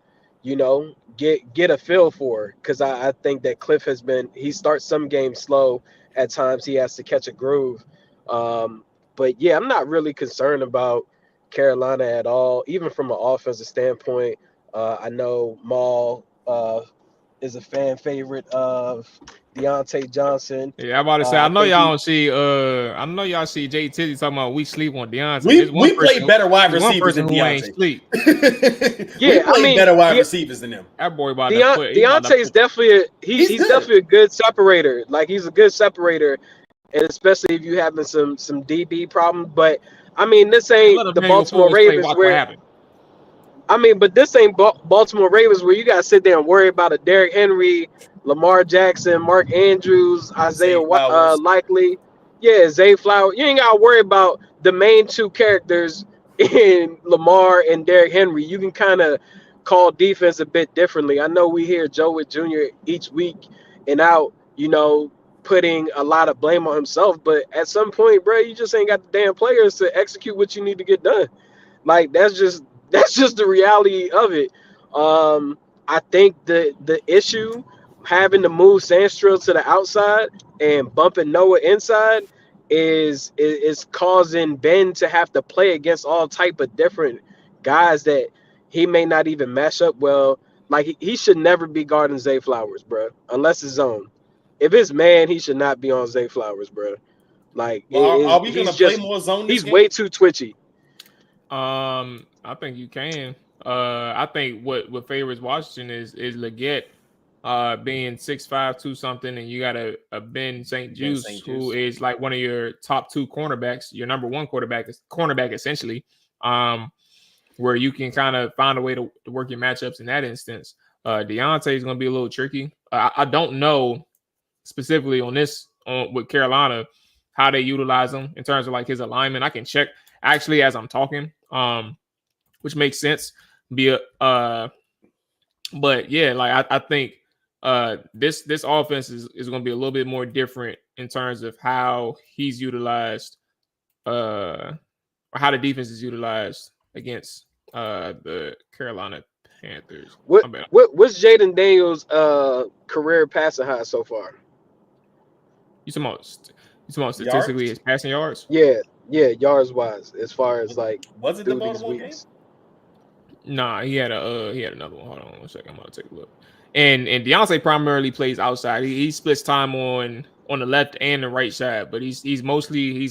get a feel for, because I think that Cliff he starts some games slow. At times he has to catch a groove. But yeah, I'm not really concerned about Carolina at all, even from an offensive standpoint. I know Mual is a fan favorite of Deontay Johnson. Yeah, I'm about to say, I know y'all see Jay Tizzy talking about we sleep on Deontay. We play better wide receivers than Deontay. Sleep. Yeah, I mean, better wide receivers than them. That boy about Deontay is definitely he's definitely a good separator. Like, he's a good separator, and especially if you're having some DB problems. But I mean, this ain't the Baltimore Ravens but this ain't Baltimore Ravens where you gotta sit there and worry about a Derrick Henry, Lamar Jackson, Mark Andrews, Isaiah Likely, Zay Flowers. You ain't gotta worry about the main two characters in Lamar and Derrick Henry. You can kind of call defense a bit differently. I know we hear Joe Witt Jr. each week and out, putting a lot of blame on himself, but at some point, bro, you just ain't got the damn players to execute what you need to get done. Like, that's just the reality of it. I think the issue having to move Sandstrel to the outside and bumping Noah inside is causing Ben to have to play against all type of different guys that he may not even match up well. Like, he should never be guarding Zay Flowers, bro, unless it's zone. If it's man, he should not be on Zay Flowers, bro. Like, are we gonna play more zone? He's way too twitchy. I think you can. I think what favors Washington is Leggett being 6'5", 2-something, and you got a Ben St. Juste who is like one of your top two cornerbacks, your number one cornerback essentially, where you can kind of find a way to work your matchups in that instance. Deontay is going to be a little tricky. I don't know specifically with Carolina how they utilize him in terms of like his alignment. I can check actually as I'm talking, which makes sense. But yeah, like I think this offense is going to be a little bit more different in terms of how he's utilized, or how the defense is utilized against the Carolina Panthers. What's Jaden Daniels' career passing high so far? You talking about statistically his passing yards? Yeah, yards wise, as far as like was it the Baltimore game? Nah, he had another one. Hold on one second. I'm gonna take a look. And Deontay primarily plays outside. He splits time on the left and the right side, but he's mostly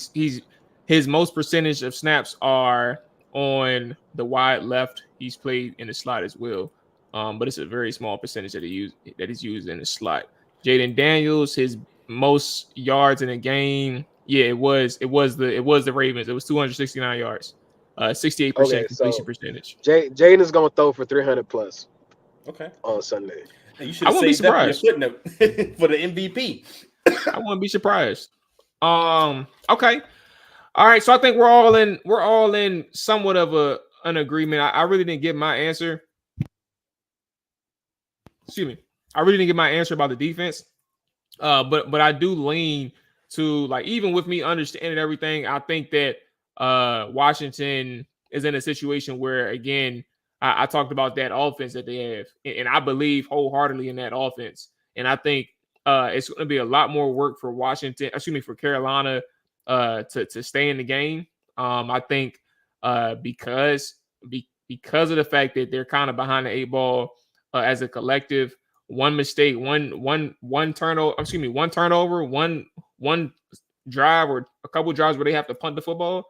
his most percentage of snaps are on the wide left. He's played in the slot as well. But it's a very small percentage that he's used in the slot. Jaden Daniels, his most yards in a game. Yeah, it was the Ravens. It was 269 yards. 68% Okay, completion so percentage. Jaden's gonna throw for 300 plus. Okay. On Sunday. Hey, you should have saved that for your footnote for the MVP. I wouldn't be surprised. Okay. All right. So I think we're all in somewhat of an agreement. I really didn't get my answer. Excuse me. I really didn't get my answer about the defense. But I do lean to, like, even with me understanding everything, I think that Washington is in a situation where, again, I talked about that offense that they have, and I believe wholeheartedly in that offense. And I think it's going to be a lot more work for for Carolina to stay in the game. I think because of the fact that they're kind of behind the 8 ball as a collective. One mistake, one turnover, one drive or a couple drives where they have to punt the football.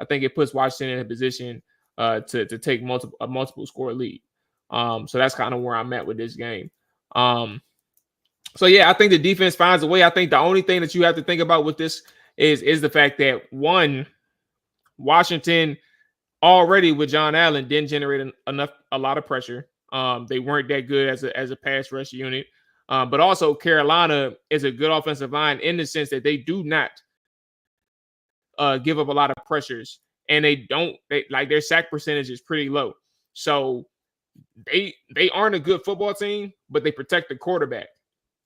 I think it puts Washington in a position to take multiple score lead. So that's kind of where I'm at with this game. So yeah, I think the defense finds a way. I think the only thing that you have to think about with this is the fact that, one, Washington already with John Allen didn't generate a lot of pressure. They weren't that good as a pass rush unit. But also Carolina is a good offensive line in the sense that they do not give up a lot of pressures, and their sack percentage is pretty low. So they aren't a good football team, but they protect the quarterback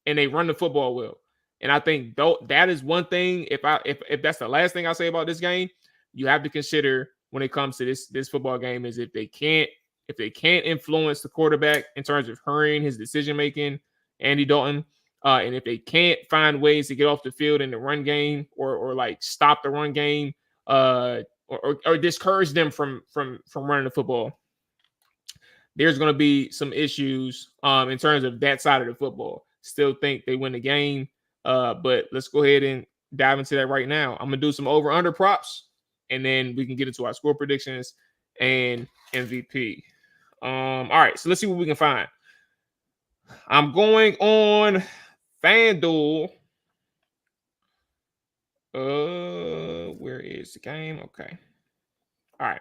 and they run the football well. And I think that is one thing. If that's the last thing I say about this game, you have to consider when it comes to this football game is if they can't influence the quarterback in terms of hurrying his decision making, Andy Dalton, and if they can't find ways to get off the field in the run game or like stop the run game, or discourage them from running the football, there's going to be some issues in terms of that side of the football. Still think they win the game, but let's go ahead and dive into that right now. I'm gonna do some over/under props, and then we can get into our score predictions and MVP. All right, so let's see what we can find. I'm going on FanDuel. Where is the game? Okay. All right.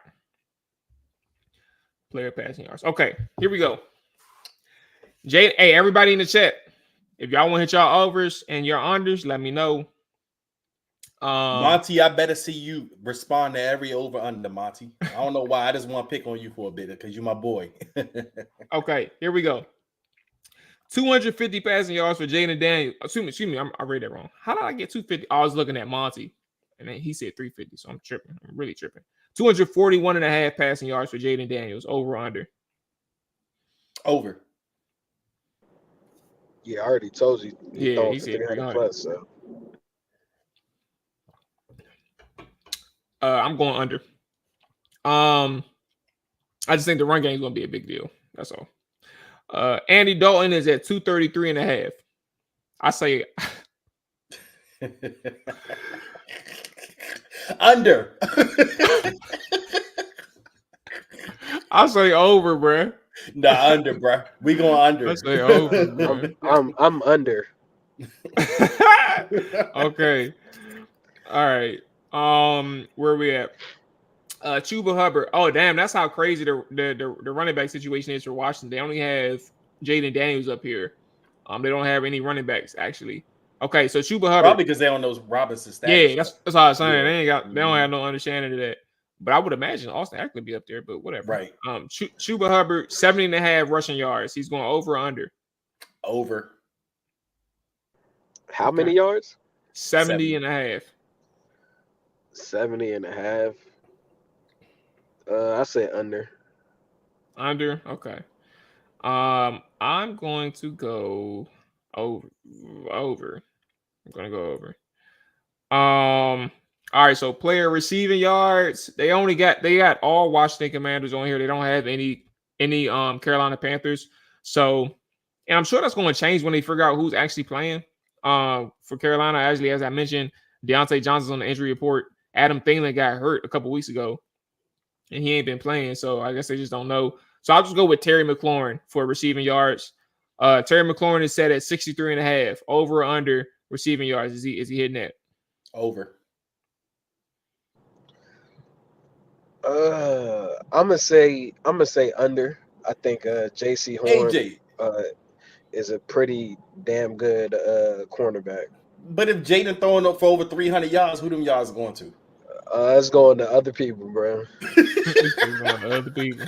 Player passing yards. Okay, here we go. Hey, everybody in the chat, if y'all want to hit y'all overs and your unders, let me know. Monty, I better see you respond to every over/under, Monty. I don't know why. I just want to pick on you for a bit because you're my boy. Okay, here we go. 250 passing yards for Jaden Daniels. Excuse me, I read that wrong. How did I get 250? I was looking at Monty, and then he said 350, so I'm tripping. I'm really tripping. 241.5 passing yards for Jaden Daniels. Over or under? Over. Yeah, I already told you. Yeah, he said 300 plus. So. I'm going under. I just think the run game is going to be a big deal. That's all. Andy Dalton is at 233.5. I say under. I say over, bro. Nah, under, bro. We going under. I say over, bro. I'm under. Okay. All right. Where are we at? Chuba Hubbard. Oh, damn, that's how crazy the running back situation is for Washington. They only have Jaden Daniels up here. They don't have any running backs actually. Okay, so Chuba Hubbard. Probably because they don't know Robinson stats. Yeah, that's what I was saying. Yeah. They don't have no understanding of that. But I would imagine Austin Eckler be up there, but whatever. Right. Chuba Hubbard, 70.5 rushing yards. He's going over or under? Over. How many yards? 70.5. 70.5. I say under. Under? Okay. I'm going to go over. I'm gonna go over. All right, so player receiving yards. They got all Washington Commanders on here. They don't have any in the Carolina Panthers. So, and I'm sure that's going to change when they figure out who's actually playing. For Carolina, actually, as I mentioned, Deontay Johnson's on the injury report. Adam Thielen got hurt a couple weeks ago, and he ain't been playing. So I guess they just don't know. So I'll just go with Terry McLaurin for receiving yards. Terry McLaurin is set at 63.5. Over or under receiving yards? Is he hitting that? Over. I'm gonna say under. I think JC Horn AJ. Is a pretty damn good cornerback. But if Jaden throwing up for over 300 yards, who them yards going to? It's going to other people, bro. It's going to other people.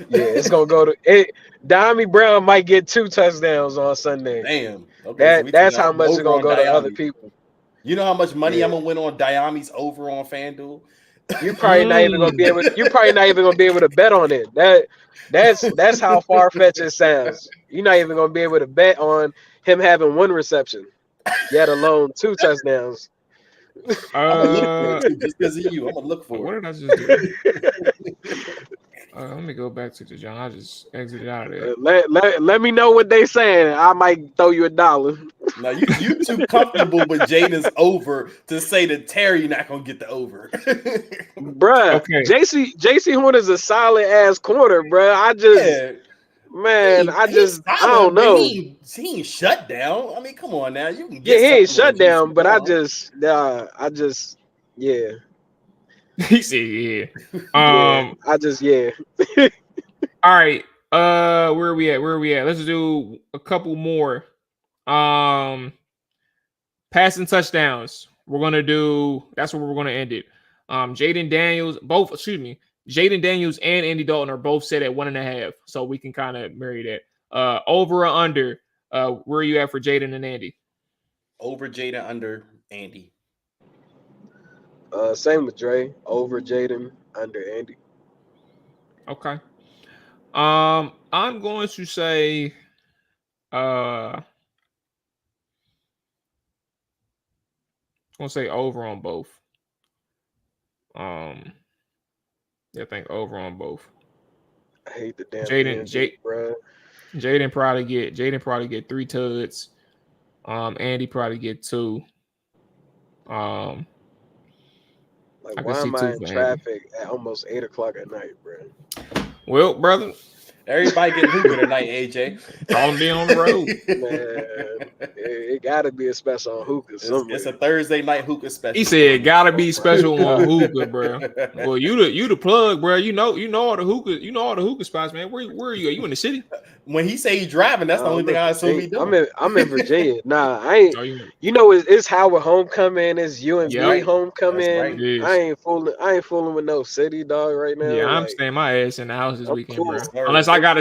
Yeah, it's gonna go to it. Diami Brown might get 2 touchdowns on Sunday. Damn. Okay, that's how much it's gonna go to other people. You know how much money I'm gonna win on Diami's over on FanDuel? You're probably not even gonna be able. You're probably not even gonna be able to bet on it. That's how far fetched it sounds. You're not even gonna be able to bet on him having 1 reception, yet alone 2 touchdowns. I'm gonna look for it just because of you. I'm gonna look for what it. did I just do? Let me go back to the John. I just exited out of there. Let me know what they saying. I might throw you $1. Now you too comfortable with Jaden's over to say that Terry not gonna get the over. Bruh, Okay. JC Horn is a solid ass corner, bruh. I don't know. He ain't shut down. I mean, come on now. You can Yeah, get he ain't something shut down, but yeah. He said, yeah. Yeah. All right. Where are we at? Let's do a couple more. Passing touchdowns. That's where we're gonna end it. Jaden Daniels and Andy Dalton are both set at 1.5, so we can kind of marry that. Over or under, where are you at for Jaden and Andy? Over Jaden, under Andy. Same with Dre. Over Jaden, under Andy. Okay. I'm going to say over on both. I think over on both. I hate the damn Jaden probably get 3 tuds. Andy probably get 2. Why am I in traffic at almost 8 o'clock at night, bro? Well, brother, everybody getting hookah tonight, AJ. All being on the road. Man, it gotta be a special on hookah. It's a Thursday night hookah special. He said, "Gotta be special on hookah, bro." Well, you the plug, bro. You know all the hookah. You know all the hookah spots, man. Where are you? Are you in the city? When he say he's driving, that's the only thing I assume he doing. I'm in Virginia. Nah, I ain't. You know, it's Howard homecoming. It's UMB homecoming. Right. I ain't fooling with no city dog right now. Yeah, I'm staying my ass in the house this weekend, bro. Unless I got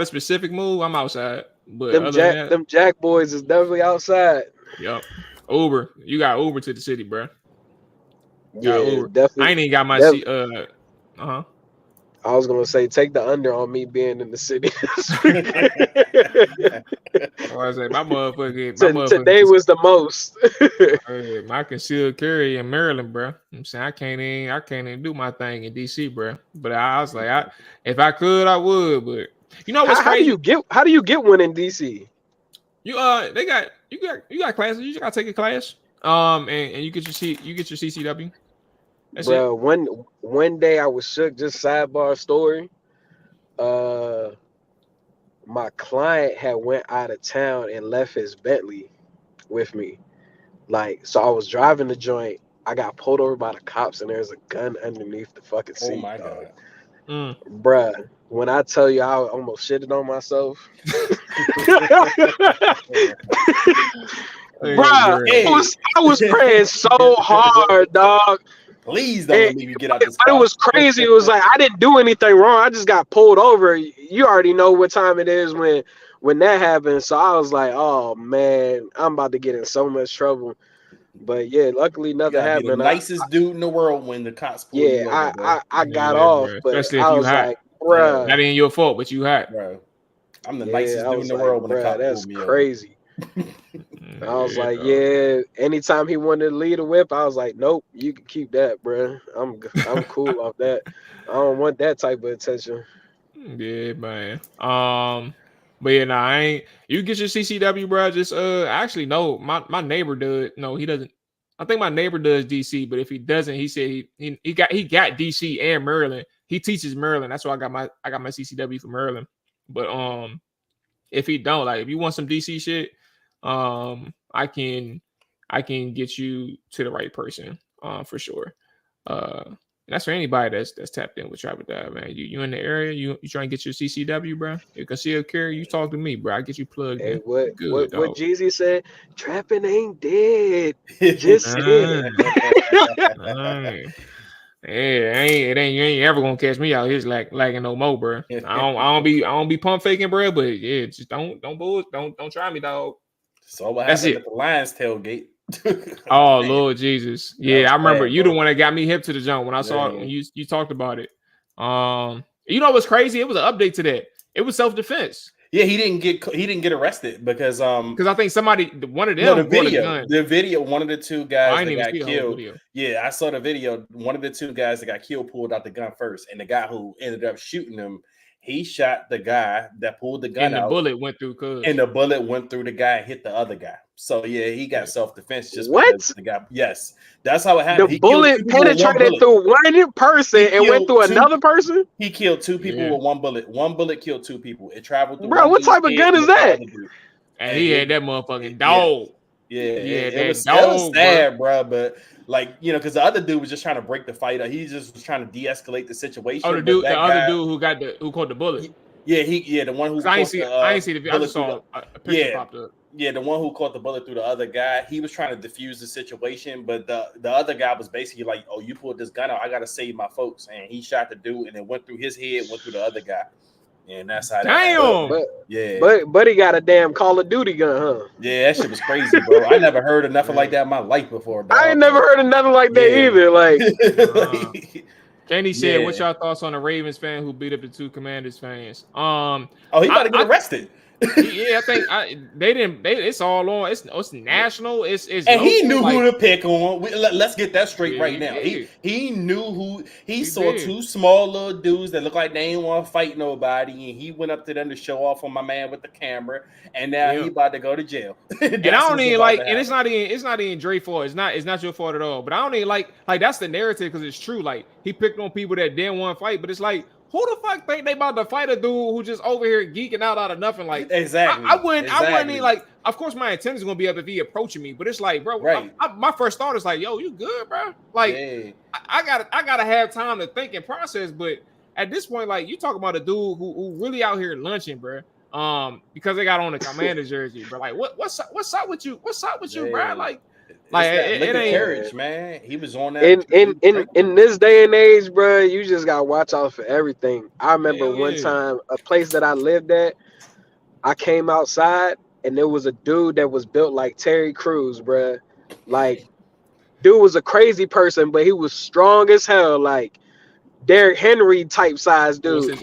a specific move, I'm outside. But them Jack boys is definitely outside. Yep. Uber. You got Uber to the city, bro. Yeah, Uber. Definitely. I ain't even got my seat. I was gonna say take the under on me being in the city. I say my motherfucker. Today was the most. My concealed carry in Maryland, bro. I'm saying I can't even do my thing in DC, bro. But I was like, if I could, I would. But you know what's crazy? How do you get one in DC? You got classes. You just gotta take a class. And you get your CCW. That's bro, one day I was shook. Just sidebar story. My client had went out of town and left his Bentley with me. So I was driving the joint. I got pulled over by the cops, and there's a gun underneath the fucking seat. Oh my god, bruh! When I tell you, I almost shitted on myself. Bruh, I was praying so hard, dog. Please don't let me get out this car. But it was crazy. It was like I didn't do anything wrong. I just got pulled over. You already know what time it is when that happens. So I was like, oh man, I'm about to get in so much trouble. But yeah, luckily nothing happened. The nicest dude in the world when the cops pull you over, bro. I got off, but especially I if was you hot. Like, bruh, that ain't your fault, but you hot, bro. I'm the nicest dude in the world when the cops pull me over. That's crazy. I was like, yeah. Anytime he wanted to lead a whip, I was like, nope, you can keep that, bro. I'm cool off that. I don't want that type of attention. Yeah, man. But yeah, nah, I ain't. You get your CCW, bro. Just actually, no. My neighbor does. No, he doesn't. I think my neighbor does DC, but if he doesn't, he said he got DC and Maryland. He teaches Maryland. That's why I got my CCW for Maryland. But if he don't, like, if you want some DC shit, I can get you to the right person, for sure. That's for anybody that's tapped in with Trapper Dive, man. You in the area, you trying to get your CCW, bro. You concealed carry, you talk to me, bro. I get you plugged in. What Good, what Jeezy said? Trapping ain't dead. Just saying. It ain't you ain't ever gonna catch me out here lagging no more, bro. I don't be pump faking, bro. But yeah, just don't try me, dog. So what happened at the Lions tailgate? Oh Lord Jesus, yeah, I remember you the one that got me hip to the jump when I saw it when you talked about it. You know what's crazy? It was an update to that. It was self-defense. Yeah, he didn't get arrested because I think one of them the video one of the two guys that got killed. Yeah, I saw the video. One of the two guys that got killed pulled out the gun first, and the guy who ended up shooting him, he shot the guy that pulled the gun out. And the bullet went through the guy and hit the other guy. So yeah, he got self-defense just because the guy. Yes, that's how it happened. The bullet penetrated through one person and went through another person. He killed two people with one bullet. One bullet killed two people. It traveled through. Bro, what type of gun is that? And he had that motherfucking dog. Yeah, it was sad, bro. But like, you know, because the other dude was just trying to break the fight. He just was trying to de-escalate the situation. Oh, the other dude who caught the bullet. Yeah, the one who I ain't see the video. I just saw a picture popped up. Yeah, the one who caught the bullet through the other guy, he was trying to defuse the situation, but the other guy was basically like, "Oh, you pulled this gun out. I gotta save my folks," and he shot the dude, and it went through his head, went through the other guy, and that's how. But he got a damn Call of Duty gun, huh? Yeah, that shit was crazy, bro. I never heard of nothing like that in my life before. Dog. I ain't never heard of nothing like that either. Like, Kenny said, "What's your thoughts on a Ravens fan who beat up the two Commanders fans?" He about to get arrested. Yeah, I think they didn't. It's all on. It's national. It's and local, he knew who to pick on. Let's get that straight right now. He knew who. He saw two small little dudes that looked like they didn't want to fight nobody, and he went up to them to show off on my man with the camera. And now he about to go to jail. And I don't even like. And it's not even Dre's fault. It's not your fault at all. But I don't even like that's the narrative because it's true. Like he picked on people that didn't want to fight, but it's like, who the fuck think they about to fight a dude who just over here geeking out of nothing? Like, exactly. I wouldn't even like. Of course, my intention is gonna be up if he approaching me, but it's like, bro, my first thought is like, yo, you good, bro? Like, I gotta have time to think and process. But at this point, like, you talk about a dude who really out here lunching, bro. Because they got on the Commander jersey, bro. Like, what's up with you? What's up with you, bro? Like it ain't courage, man. He was on that. In this day and age, bro, you just gotta watch out for everything. I remember one time, a place that I lived at, I came outside and there was a dude that was built like Terry Crews, bro. Like, dude was a crazy person, but he was strong as hell, like Derrick Henry type size dude.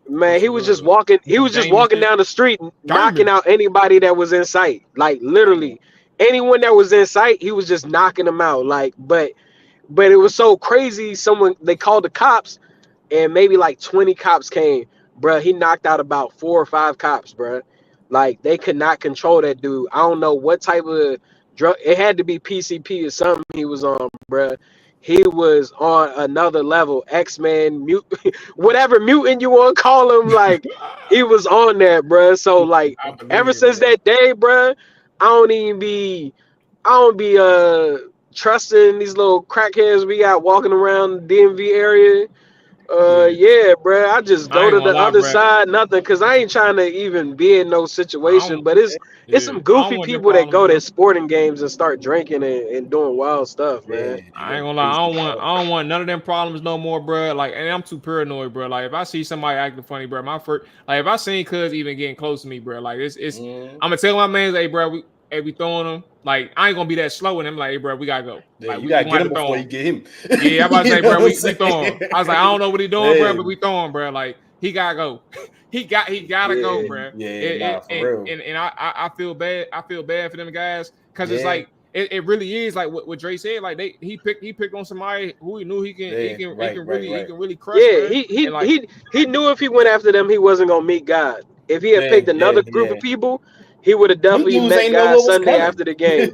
Man, he was just walking. He was just walking down the street, knocking out anybody that was in sight. Like, literally, anyone that was in sight, he was just knocking them out. Like, but it was so crazy. They called the cops, and maybe like 20 cops came. Bruh, he knocked out about 4 or 5 cops, bruh. Like, they could not control that dude. I don't know what type of drug. It had to be PCP or something he was on, bruh. He was on another level. X-Men, whatever mutant you want to call him, like, he was on that, bruh. So, like, ever since that day, bruh, I don't be trusting these little crackheads we got walking around the DMV area. Yeah, bro. I just go to the other side, nothing, because I ain't trying to even be in no situation. But it's some goofy people that go to sporting games and start drinking and doing wild stuff, man. I ain't gonna lie, I don't want none of them problems no more, bro. Like, and I'm too paranoid, bro. Like, if I see somebody acting funny, bro, if I seen cuz even getting close to me, bro, like I'm gonna tell my man, hey, bro, we throwing them. Like, I ain't gonna be that slow, and I'm like, hey, bro, we gotta go. Yeah, like, you gotta get him before you get him. Yeah, I'm about to say, bro, we throwing. I was like, I don't know what he doing, bro, but we throwing, bro. Like, he gotta go. he gotta go, bro. Yeah, for real. And I feel bad. I feel bad for them guys because it's like it really is like what Dre said. Like he picked on somebody who he knew he can really crush. Yeah, bro. he knew if he went after them, he wasn't gonna meet God. If he had picked another group of people, he would have definitely met God Sunday after the game.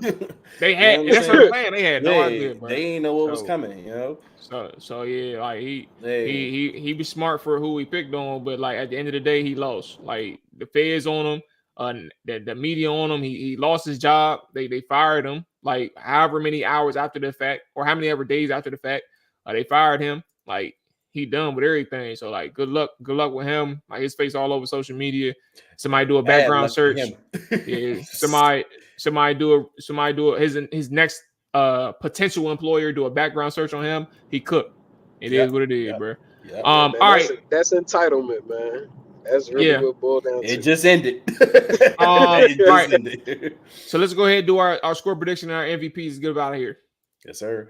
They had that's what I'm saying. They had no idea, bro. They ain't know what was coming, you know. So yeah, like he was smart for who he picked on, but like at the end of the day, he lost. Like the feds on him, the media on him. He lost his job. They fired him. Like however many hours after the fact, or how many ever days after the fact, they fired him. Like he done with everything. So like good luck with him. Like his face all over social media. Somebody do a background search. Yeah, somebody do his next potential employer do a background search on him. He cooked. It is what it is, bro. Man, all right, that's entitlement, man. That's really what boiled down to. It just ended. Ended. So let's go ahead and do our score prediction and our MVPs to get out of here. Yes, sir.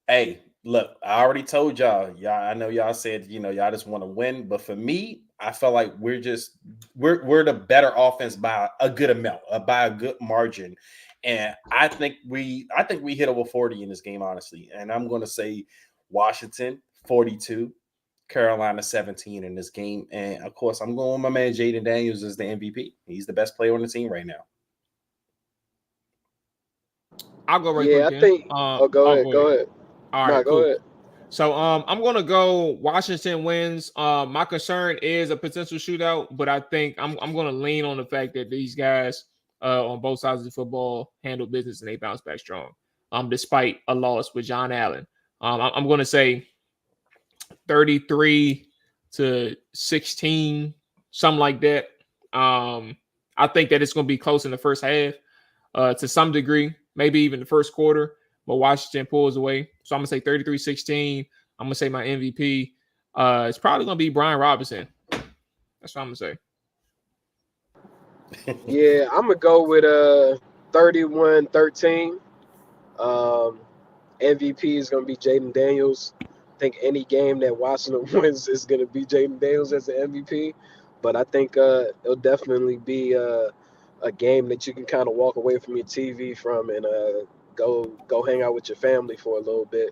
Hey, look, I already told y'all. I know y'all said, y'all just want to win. But for me, I felt like we're the better offense by a good amount, by a good margin. And I think we hit over 40 in this game, honestly. And I'm going to say Washington 42, Carolina 17 in this game. And of course, I'm going with my man Jaden Daniels as the MVP. He's the best player on the team right now. I'll go right quick. I think. Go ahead. All right, go ahead. So I'm gonna go Washington wins. My concern is a potential shootout, but I think I'm gonna lean on the fact that these guys on both sides of the football handle business and they bounce back strong. Despite a loss with John Allen. I'm gonna say 33-16, something like that. I think that it's gonna be close in the first half, to some degree, maybe even the first quarter. But Washington pulls away. So I'm going to say 33-16. I'm going to say my MVP. It's probably going to be Brian Robinson. That's what I'm going to say. Yeah, I'm going to go with 31-13. MVP is going to be Jaden Daniels. I think any game that Washington wins is going to be Jaden Daniels as the MVP. But I think it'll definitely be a game that you can kind of walk away from your TV from and go hang out with your family for a little bit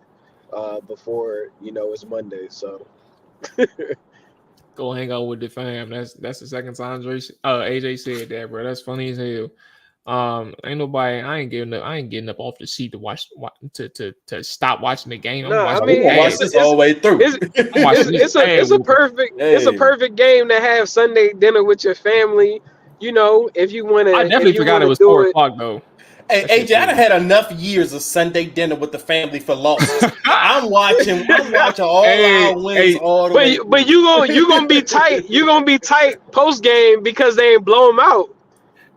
before it's Monday. So go hang out with the fam. That's the second time AJ said that, bro. That's funny as hell. Ain't nobody. I ain't getting up off the seat to watch to stop watching the game. Watch this all the way through. It's a perfect game to have Sunday dinner with your family. If you want to. I definitely forgot it was 4 o'clock though. Hey, AJ, I done had enough years of Sunday dinner with the family for losses. I'm watching all our wins all the way. But you gonna be tight. You gonna be tight post game because they ain't blow them out.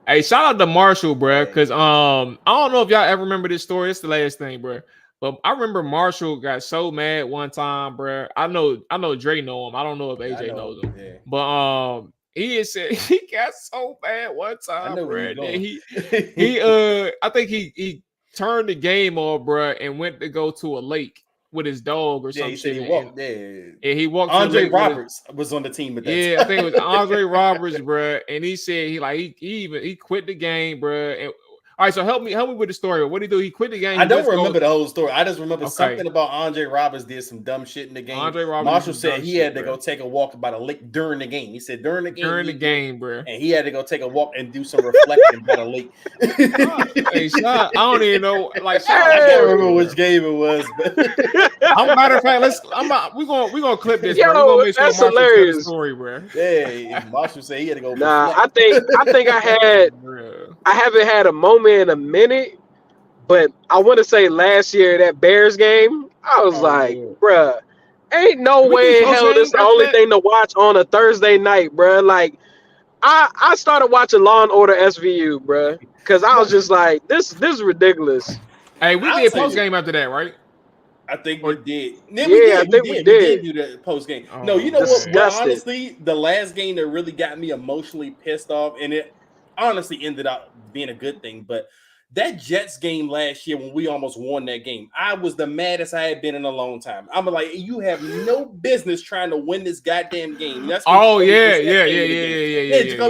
Hey, shout out to Marshall, bro. Because I don't know if y'all ever remember this story. It's the last thing, bro. But I remember Marshall got so mad one time, bro. I know Dre know him. I don't know if AJ knows him. Yeah. But he had said he got so bad one time, bro. He I think he turned the game off, bro, and went to go to a lake with his dog or something. He said he walked. Yeah, he walked. Andre Roberts was on the team with that. Yeah, I think it was Andre Roberts, bro. And he said he quit the game, bro. And all right, so help me with the story. What did he do? He quit the game. I don't remember the whole story. I just remember something about Andre Roberts did some dumb shit in the game. Marshall said he had to go take a walk by the lake during the game. He said during the game, bro. And he had to go take a walk and do some reflecting by the lake. Hey, I don't even know. I can't remember which game it was. But matter of fact, we're gonna clip this. Yo, bro. We're gonna make sure that's Marshall hilarious. The story, bro. Yeah, Marshall said he had to go. Nah, I think I haven't had a moment in a minute, but I want to say last year that Bears game, I was bruh, ain't no way in hell this is the only thing to watch on a Thursday night, bruh. Like, I started watching Law and Order SVU, bruh, because I was just like, this is ridiculous. Hey, we did post game after that, right? I think we did. I think we did do the post game. No, you know what? Honestly, the last game that really got me emotionally pissed off, and it honestly ended up being a good thing, but That Jets game last year when we almost won that game, I was the maddest I had been in a long time. I'm like, you have no business trying to win this goddamn game. That's Jacoby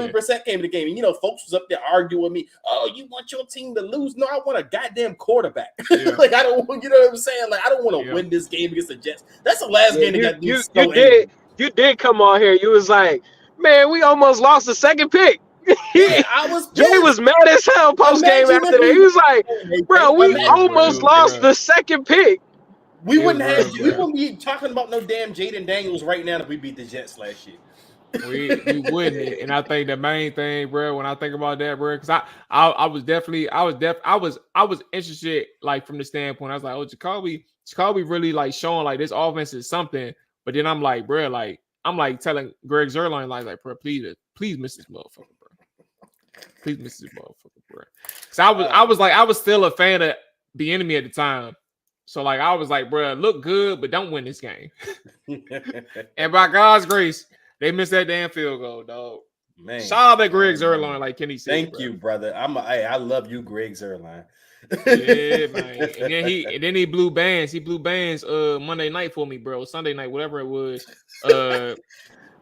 Brissett came to the game, and folks was up there arguing with me. Oh, you want your team to lose? No, I want a goddamn quarterback. Yeah. Like I don't, what I'm saying? Like I don't want to win this game against the Jets. That's the last game that got me so angry. You did come on here. You was like, man, we almost lost the second pick. Yeah, I was. Jay was mad as hell post game after that. He was like, "Bro, we almost lost the second pick." We wouldn't be talking about no damn Jaden Daniels right now if we beat the Jets last year. We wouldn't, and I think the main thing, bro, when I think about that, bro, because I was interested, like from the standpoint, I was like, oh, Jacoby really like showing like this offense is something, but then I'm like, bro, like I'm like telling Greg Zuerlein like, bro, please miss this motherfucker. Please miss this motherfucker, bro. Because I was still a fan of the enemy at the time. So like I was like, bro, look good, but don't win this game. And by God's grace, they missed that damn field goal, dog. Man, shout out to Greg Zuerlein, like Kenny said. Thank you, brother. I love you, Greg Zuerlein. Yeah, man. And then he blew bands. He blew bands Monday night for me, bro. Sunday night, whatever it was.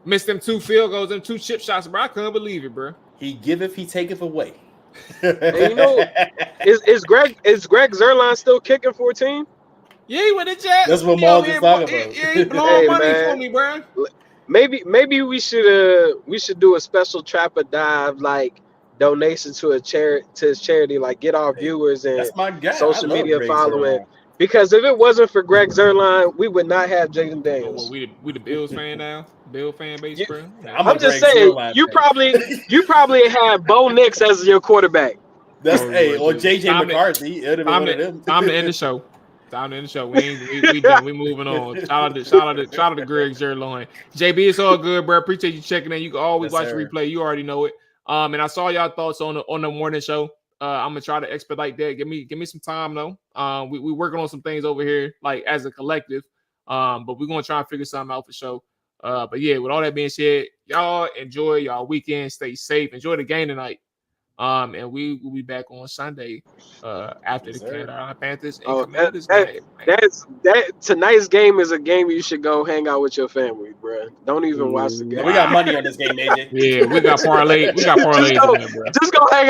Missed them 2 field goals, them 2 chip shots, bro. I couldn't believe it, bro. He giveth, he taketh away. And is Greg Zuerlein still kicking for a team? Yeah, he went to Jets. That's what Mual just talking about. Yeah, he blowing money for me, bro. Maybe we should do a special Trapper Dive like donation to his charity, like get our viewers and that's my guy. social media following. Because if it wasn't for Greg Zuerlein, we would not have Jaden Daniels. Well, we the Bills fan now, Bill fan base, bro. I'm just saying, you probably had Bo Nix as your quarterback. That's or JJ McCarthy. Time to end the show. We done. We moving on. Shout out to Greg Zuerlein. JB, it's all good, bro. Appreciate you checking in. You can always watch the replay. You already know it. And I saw y'all thoughts on the morning show. I'm gonna try to expedite that. Give me some time though. We working on some things over here, like as a collective. But we're gonna try and figure something out for sure. But yeah, with all that being said, y'all enjoy y'all weekend. Stay safe. Enjoy the game tonight. And we will be back on Sunday after the Carolina Panthers. Tonight's game is a game you should go hang out with your family, bro. Don't even watch the game. We got money on this game, AJ. Yeah, we got parlay. Just go hang out.